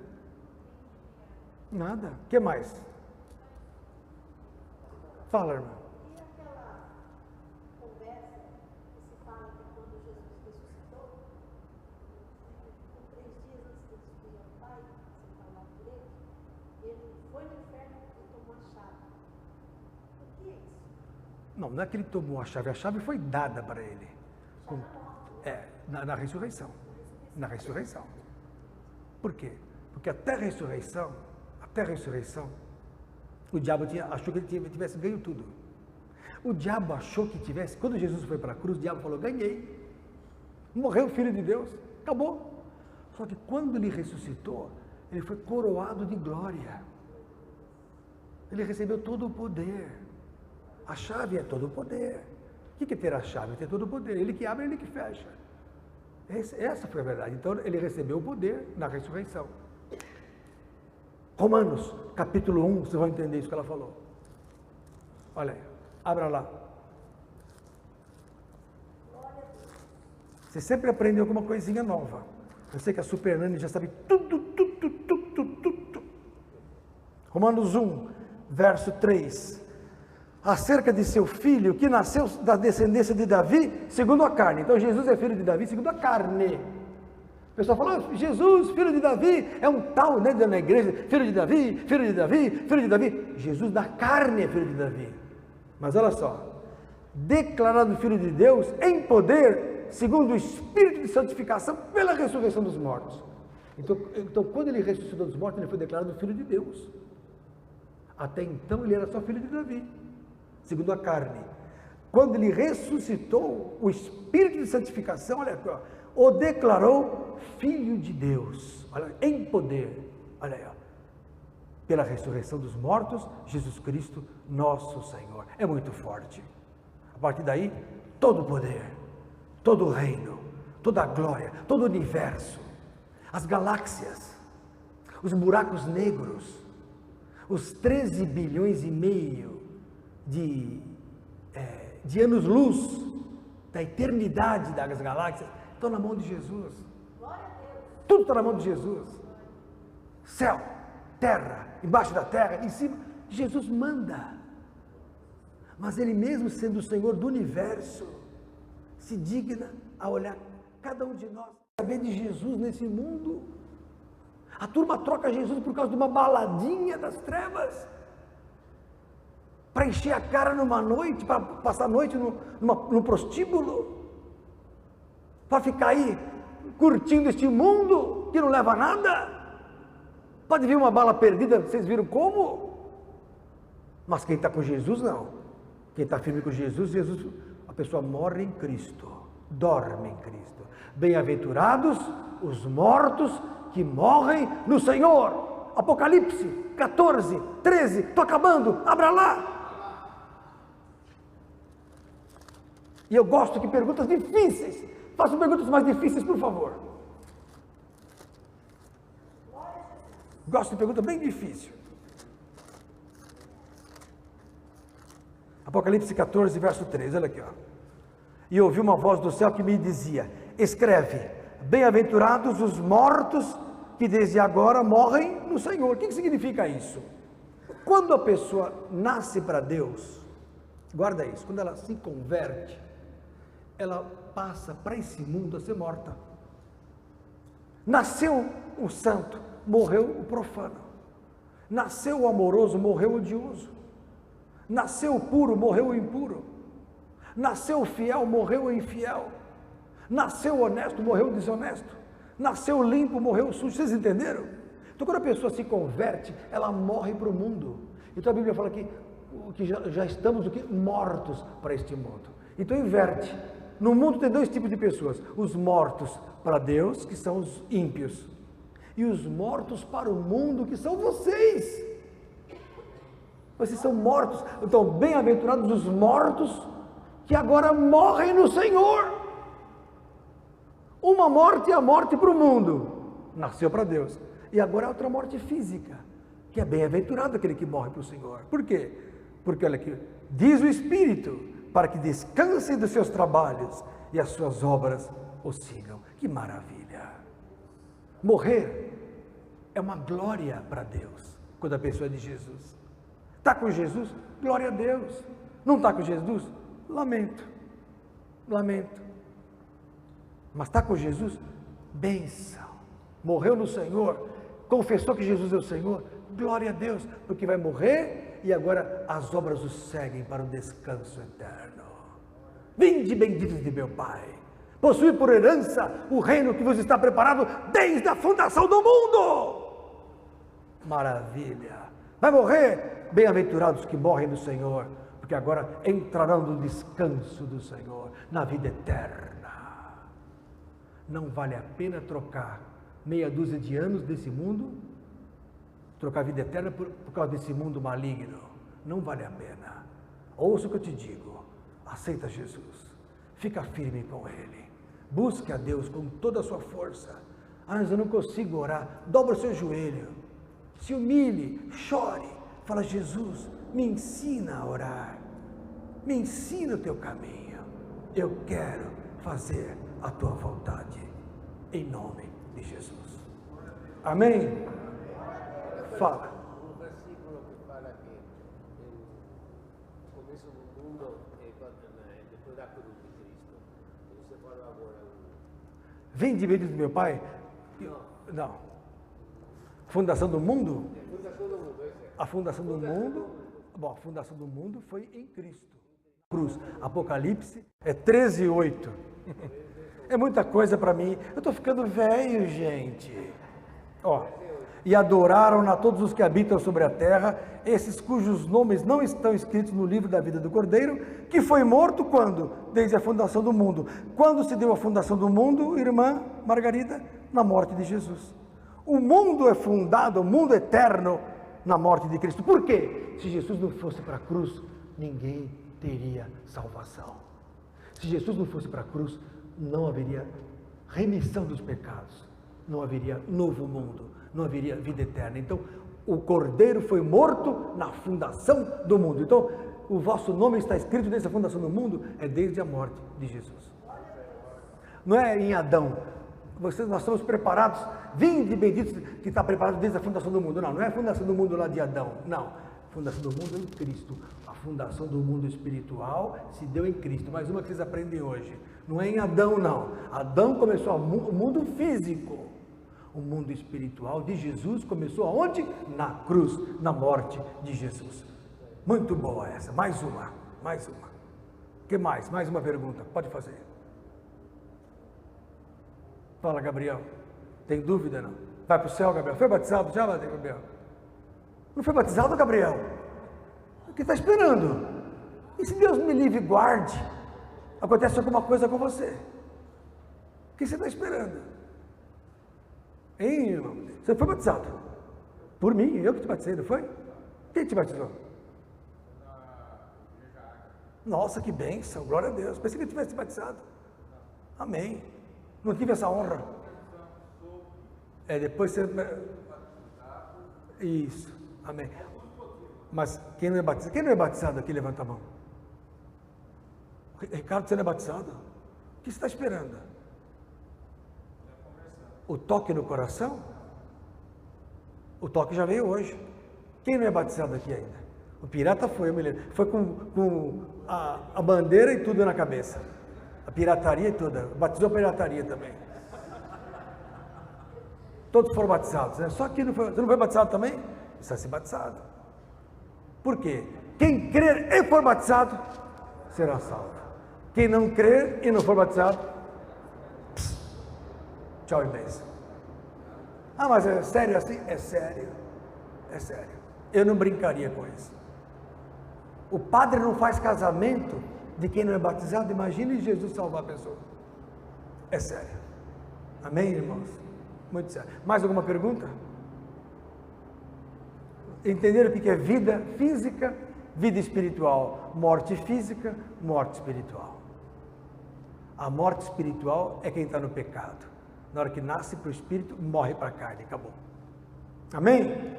Nada. O que mais? Fala, irmão. E aquela conversa que se fala que quando Jesus ressuscitou, com 3 dias antes de subir ao Pai, você falar por ele foi no inferno e tomou a chave. O que é isso? Não é que ele tomou a chave foi dada para ele. Na ressurreição. Na ressurreição. Por quê? Porque até a ressurreição, o diabo achou que ele tivesse ganho tudo. O diabo achou que tivesse, quando Jesus foi para a cruz, o diabo falou, ganhei. Morreu o Filho de Deus, acabou. Só que quando ele ressuscitou, ele foi coroado de glória. Ele recebeu todo o poder. A chave é todo o poder. O que é ter a chave? É ter todo o poder. Ele que abre, ele que fecha. Essa foi a verdade. Então, ele recebeu o poder na ressurreição. Romanos, capítulo 1, vocês vão entender isso que ela falou. Olha aí, abra lá. Você sempre aprende alguma coisinha nova. Eu sei que a Super Nani já sabe tudo. Romanos 1, verso 3. Acerca de seu filho, que nasceu da descendência de Davi, segundo a carne. Então, Jesus é filho de Davi, segundo a carne. O pessoal falou, Jesus, filho de Davi, é um tal, né, na igreja, filho de Davi, filho de Davi, filho de Davi. Jesus da carne é filho de Davi. Mas olha só, declarado filho de Deus em poder, segundo o Espírito de santificação, pela ressurreição dos mortos. Então, quando ele ressuscitou dos mortos, ele foi declarado filho de Deus. Até então, ele era só filho de Davi, segundo a carne. Quando ele ressuscitou, o Espírito de santificação, olha aqui, ó, o declarou filho de Deus, olha, em poder, olha aí, ó, pela ressurreição dos mortos, Jesus Cristo, nosso Senhor. É muito forte. A partir daí, todo o poder, todo o reino, toda a glória, todo o universo, as galáxias, os buracos negros, os 13 bilhões e meio de anos-luz da eternidade das galáxias, estão na mão de Jesus. Tudo está na mão de Jesus. Céu, terra, embaixo da terra, em cima. Jesus manda. Mas Ele mesmo, sendo o Senhor do universo, se digna a olhar cada um de nós, saber de Jesus nesse mundo. A turma troca Jesus por causa de uma baladinha das trevas, para encher a cara numa noite, para passar a noite no prostíbulo, para ficar aí curtindo este mundo que não leva a nada. Pode vir uma bala perdida, vocês viram como? Mas quem está com Jesus, não. Quem está firme com Jesus, a pessoa morre em Cristo, dorme em Cristo. Bem-aventurados os mortos que morrem no Senhor. Apocalipse 14, 13, estou acabando, abra lá. E eu gosto de perguntas difíceis. Façam perguntas mais difíceis, por favor. Gosto de pergunta bem difícil. Apocalipse 14, verso 3, olha aqui, ó. E ouvi uma voz do céu que me dizia, escreve, bem-aventurados os mortos que desde agora morrem no Senhor. O que significa isso? Quando a pessoa nasce para Deus, guarda isso, quando ela se converte, ela passa para esse mundo a ser morta. Nasceu o santo, morreu o profano. Nasceu o amoroso, morreu o odioso. Nasceu o puro, morreu o impuro. Nasceu fiel, morreu infiel. Nasceu honesto, morreu desonesto. Nasceu limpo, morreu sujo. Vocês entenderam? Então, quando a pessoa se converte, ela morre para o mundo. Então, a Bíblia fala que já estamos mortos para este mundo. Então, inverte. No mundo tem dois tipos de pessoas. Os mortos para Deus, que são os ímpios. E os mortos para o mundo, que são vocês. Vocês são mortos. Então, bem-aventurados os mortos que agora morrem no Senhor. Uma morte é a morte para o mundo. Nasceu para Deus. E agora é outra morte física, que é bem-aventurado aquele que morre para o Senhor. Por quê? Porque, olha aqui, diz o Espírito, para que descansem dos seus trabalhos e as suas obras o sigam. Que maravilha! Morrer é uma glória para Deus, quando a pessoa é de Jesus. Está com Jesus? Glória a Deus. Não está com Jesus? Lamento. Mas está com Jesus? Bênção. Morreu no Senhor, confessou que Jesus é o Senhor, glória a Deus, porque vai morrer e agora as obras o seguem para o descanso eterno. Vinde benditos de meu Pai, possuí por herança o reino que vos está preparado desde a fundação do mundo. Maravilha! Vai morrer? Bem-aventurados que morrem no Senhor, porque agora entrarão no descanso do Senhor, na vida eterna. Não vale a pena trocar meia dúzia de anos desse mundo, trocar a vida eterna por causa desse mundo maligno. Não vale a pena. Ouça o que eu te digo. Aceita Jesus. Fica firme com Ele. Busque a Deus com toda a sua força. Mas eu não consigo orar. Dobra o seu joelho. Se humilhe, chore. Fala, Jesus, me ensina a orar. Me ensina o teu caminho. Eu quero fazer a tua vontade. Em nome de Jesus. Amém? Fala. Um versículo que fala que o começo do mundo é depois da cruz de Cristo. Você falou agora. Vem de bendito do meu Pai? Não. Fundação do mundo? Fundação do mundo, esse é. A fundação do mundo. Bom, a fundação do mundo foi em Cristo. Cruz. Apocalipse é 13:8. É muita coisa para mim. Eu estou ficando velho, gente. Ó. E adoraram a todos os que habitam sobre a terra, esses cujos nomes não estão escritos no livro da vida do Cordeiro, que foi morto quando? Desde a fundação do mundo. Quando se deu a fundação do mundo, irmã Margarida? Na morte de Jesus. O mundo é fundado, o mundo eterno, na morte de Cristo. Por quê? Se Jesus não fosse para a cruz, ninguém teria salvação. Se Jesus não fosse para a cruz, não haveria remissão dos pecados, não haveria novo mundo, não haveria vida eterna. Então, o Cordeiro foi morto na fundação do mundo. Então, o vosso nome está escrito nessa fundação do mundo, é desde a morte de Jesus. Não é em Adão. Nós estamos preparados, vinde benditos, que está preparado desde a fundação do mundo. Não, não é a fundação do mundo lá de Adão, não. A fundação do mundo é em Cristo. A fundação do mundo espiritual se deu em Cristo. Mais uma que vocês aprendem hoje. Não é em Adão, não. Adão começou o mundo físico. O mundo espiritual de Jesus começou aonde? Na cruz, na morte de Jesus. Muito boa essa. Mais uma. O que mais? Mais uma pergunta. Pode fazer. Fala, Gabriel. Tem dúvida, não? Vai para o céu, Gabriel. Foi batizado já, Gabriel? Não foi batizado, Gabriel? O que está esperando? E se Deus me livre e guarde, acontece alguma coisa com você? O que você está esperando? Hein, irmão? Você foi batizado? Por mim, eu que te batizei, não foi? Quem te batizou? Nossa, que bênção, glória a Deus. Pensei que eu tivesse batizado. Amém. Não tive essa honra. Depois você... Isso, amém. Mas quem não é batizado? Quem não é batizado aqui, levanta a mão. Ricardo, você não é batizado? O que você está esperando? O toque no coração? O toque já veio hoje. Quem não é batizado aqui ainda? O pirata foi, eu me lembro. Foi com a bandeira e tudo na cabeça. A pirataria e tudo. Batizou a pirataria também. Todos foram batizados, né? Só que você não foi batizado também? Precisa ser batizado. Por quê? Quem crer e for batizado, será salvo. Quem não crer e não for batizado, tchau e beijo. Ah, mas é sério assim? É sério. É sério. Eu não brincaria com isso. O padre não faz casamento de quem não é batizado. Imagine Jesus salvar a pessoa. É sério. Amém, irmãos? Muito sério. Mais alguma pergunta? Entenderam o que é vida física, vida espiritual? Morte física, morte espiritual. A morte espiritual é quem está no pecado. Na hora que nasce para o espírito, morre para a carne. Acabou. Amém?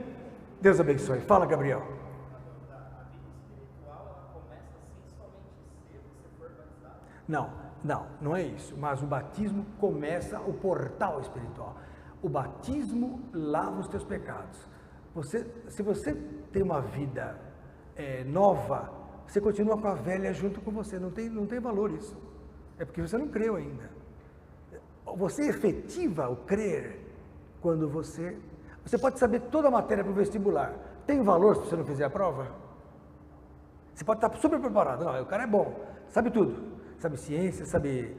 Deus abençoe. Fala, Gabriel. A vida espiritual, ela começa assim somente cedo, se for batizado? Não é isso. Mas o batismo começa o portal espiritual. O batismo lava os teus pecados. Se você tem uma vida nova, você continua com a velha junto com você. Não tem valor isso. É porque você não creu ainda. Você efetiva o crer quando você pode saber toda a matéria para o vestibular. Tem valor se você não fizer a prova? Você pode estar super preparado. Não, o cara é bom, sabe tudo. Sabe ciência, sabe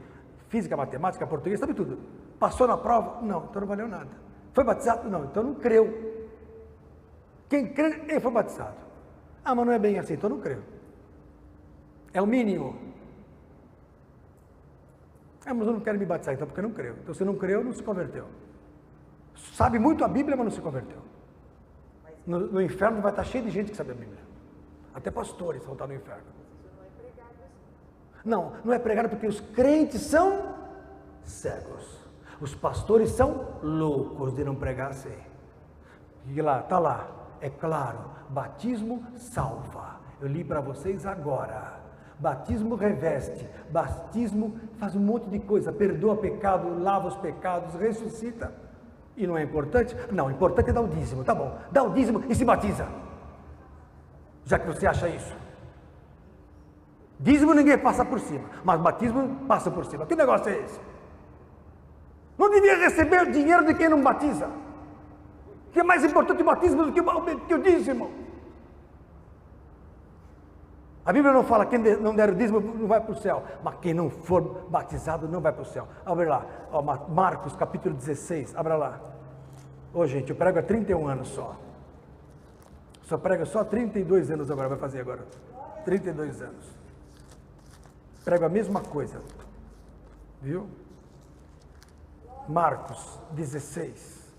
física, matemática, português, sabe tudo. Passou na prova? Não, então não valeu nada. Foi batizado? Não, então não creu. Quem crê, ele foi batizado. Ah, mas não é bem assim, então não creu. É o mínimo. Ah, mas eu não quero me batizar, então porque não creu. Então se não creu, não se converteu. Sabe muito a Bíblia, mas não se converteu. No inferno vai estar cheio de gente que sabe a Bíblia. Até pastores vão estar no inferno. Não é pregado porque os crentes são cegos. Os pastores são loucos de não pregar assim. E lá, está lá. É claro, batismo salva. Eu li para vocês agora. Batismo reveste, batismo faz um monte de coisa, perdoa pecado, lava os pecados, ressuscita. E não é importante? Não, o importante é dar o dízimo, tá bom. Dá o dízimo e se batiza. Já que você acha isso. Dízimo ninguém passa por cima, mas batismo passa por cima. Que negócio é esse? Não devia receber o dinheiro de quem não batiza. Que é mais importante o batismo do que o dízimo. A Bíblia não fala que quem não der o dízimo não vai para o céu, mas quem não for batizado não vai para o céu. Abre lá, Marcos capítulo 16, abra lá. Ô gente, eu prego há 31 anos só. Só prego só 32 anos agora, vai fazer agora. 32 anos. Prego a mesma coisa. Viu? Marcos 16.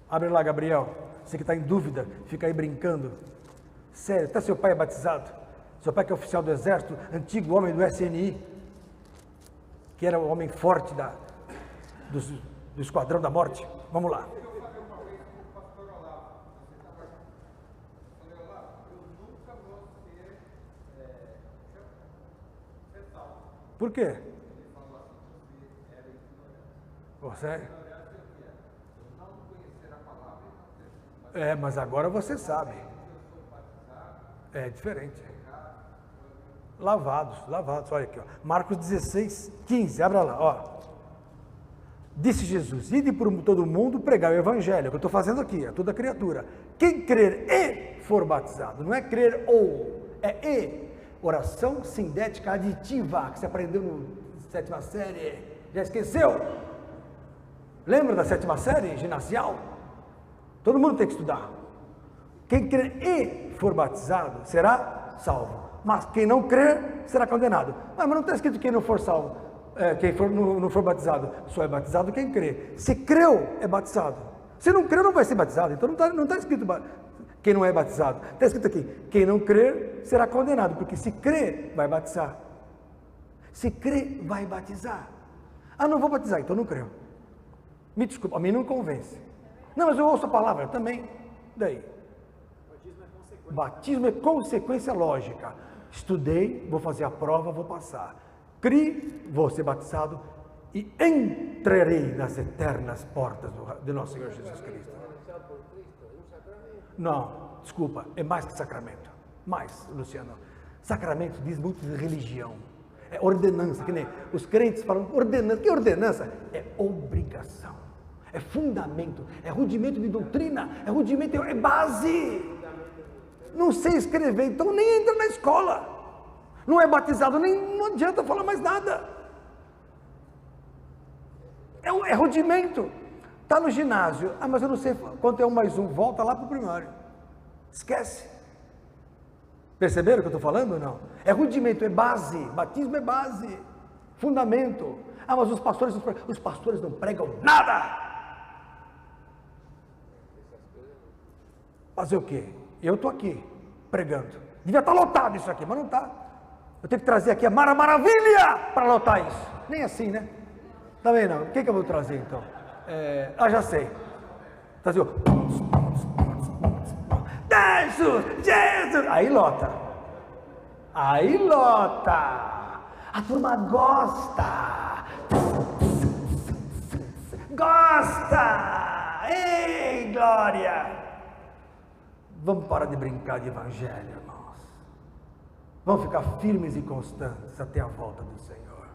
Abre lá, Gabriel. Você que está em dúvida, fica aí brincando. Sério, até seu pai é batizado. Seu pai que é oficial do exército, antigo homem do SNI, que era o homem forte do esquadrão da morte. Vamos lá. Eu falei uma vez com o pastor Olavo, eu falei, Olavo, eu nunca vou ser salvo. Por quê? Ele falou assim, você era ignorante. Você? Ignorância é o que é? Eu não conhecer a palavra e não ter. Mas agora você sabe. É diferente. Lavados, olha aqui, ó. Marcos 16, 15, abra lá, ó. Disse Jesus, ide por todo mundo pregar o evangelho, que eu estou fazendo aqui, é toda criatura. Quem crer e for batizado, não é crer ou, é e. Oração sindética aditiva, que você aprendeu na 7ª série, já esqueceu? Lembra da 7ª série, ginasial? Todo mundo tem que estudar. Quem crer e for batizado será salvo, mas quem não crer será condenado. Mas não está escrito quem não for salvo, quem não for batizado, só é batizado quem crê. Se creu, é batizado. Se não creu, não vai ser batizado. Então não está escrito quem não é batizado. Está escrito aqui, quem não crer será condenado, porque se crer, vai batizar. Se crer, vai batizar. Ah, não vou batizar, então não creu. Me desculpa, a mim não convence. Não, mas eu ouço a palavra também. Daí? Batismo é consequência lógica. Estudei, vou fazer a prova, vou passar. Criei, vou ser batizado e entrarei nas eternas portas do nosso Senhor Jesus Cristo. Não, desculpa, é mais que sacramento. Mais, Luciano. Sacramento diz muito de religião. É ordenança, que nem os crentes falam ordenança. Que ordenança? É obrigação. É fundamento, é rudimento de doutrina, é rudimento, é base. Não sei escrever, então nem entra na escola. Não é batizado, nem não adianta falar mais nada. É rudimento. Está no ginásio, mas eu não sei quanto é 1 mais 1, volta lá para o primário. Esquece. Perceberam o que eu estou falando ou não? É rudimento, é base, batismo é base, fundamento. Mas os pastores não pregam nada. Fazer o quê? Eu estou aqui, pregando. Devia estar lotado isso aqui, mas não está. Eu tenho que trazer aqui a Maravilha para lotar isso. Nem assim, né? Também não. O que eu vou trazer então? Já sei. Trazer o... Jesus! Aí lota. A turma gosta. Ei, glória! Vamos parar de brincar de evangelho, irmãos. Vamos ficar firmes e constantes até a volta do Senhor.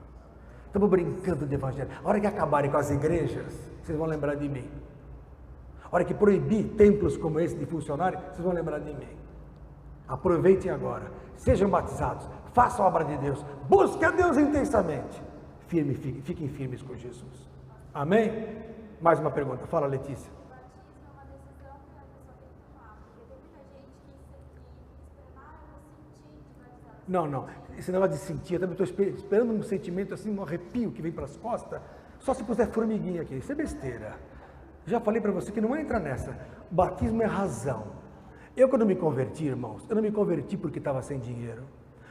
Estamos brincando de evangelho. A hora que acabarem com as igrejas, vocês vão lembrar de mim. A hora que proibir templos como esse de funcionarem, vocês vão lembrar de mim. Aproveitem agora. Sejam batizados. Façam a obra de Deus. Busquem a Deus intensamente. Fiquem firmes com Jesus. Amém? Mais uma pergunta. Fala, Letícia. Não. Esse negócio de sentir, eu também estou esperando um sentimento assim, um arrepio que vem pelas costas, só se puser formiguinha aqui. Isso é besteira. Já falei para você que não entra nessa. O batismo é razão. Eu, quando me converti, irmãos, eu não me converti porque estava sem dinheiro.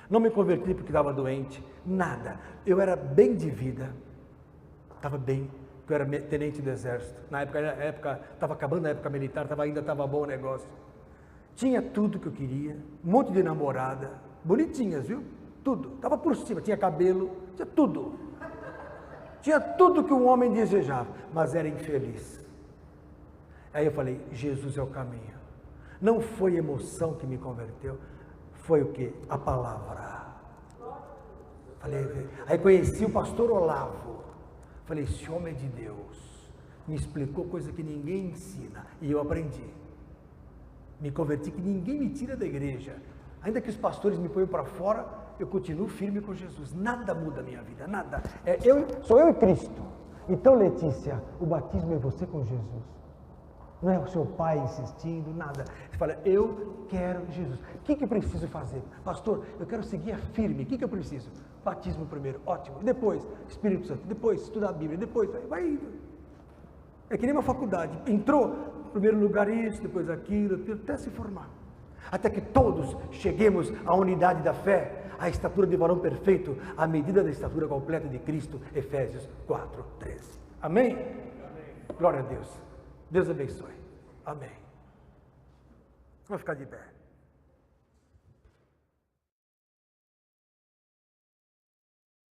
Não me converti porque estava doente. Nada. Eu era bem de vida. Estava bem. Eu era tenente do exército. Na época estava acabando a época militar, ainda estava bom o negócio. Tinha tudo que eu queria. Um monte de namorada. Bonitinhas, viu? Tudo. Estava por cima. Tinha cabelo. Tinha tudo. Tinha tudo que um homem desejava. Mas era infeliz. Aí eu falei, Jesus é o caminho. Não foi emoção que me converteu, foi o quê? A palavra. Falei, aí conheci o pastor Olavo. Falei, esse homem é de Deus. Me explicou coisa que ninguém ensina. E eu aprendi. Me converti que ninguém me tira da igreja. Ainda que os pastores me ponham para fora, eu continuo firme com Jesus. Nada muda a minha vida, nada. Sou eu e Cristo. Então, Letícia, o batismo é você com Jesus. Não é o seu pai insistindo, nada. Você fala, eu quero Jesus. O que eu preciso fazer? Pastor, eu quero seguir firme. O que eu preciso? Batismo primeiro, ótimo. Depois, Espírito Santo. Depois, estudar a Bíblia. Depois, vai indo. É que nem uma faculdade. Entrou, primeiro lugar isso, depois aquilo, até se formar. Até que todos cheguemos à unidade da fé, à estatura de varão perfeito, à medida da estatura completa de Cristo. Efésios 4:13. Amém? Amém. Glória a Deus. Deus abençoe. Amém. Vamos ficar de pé.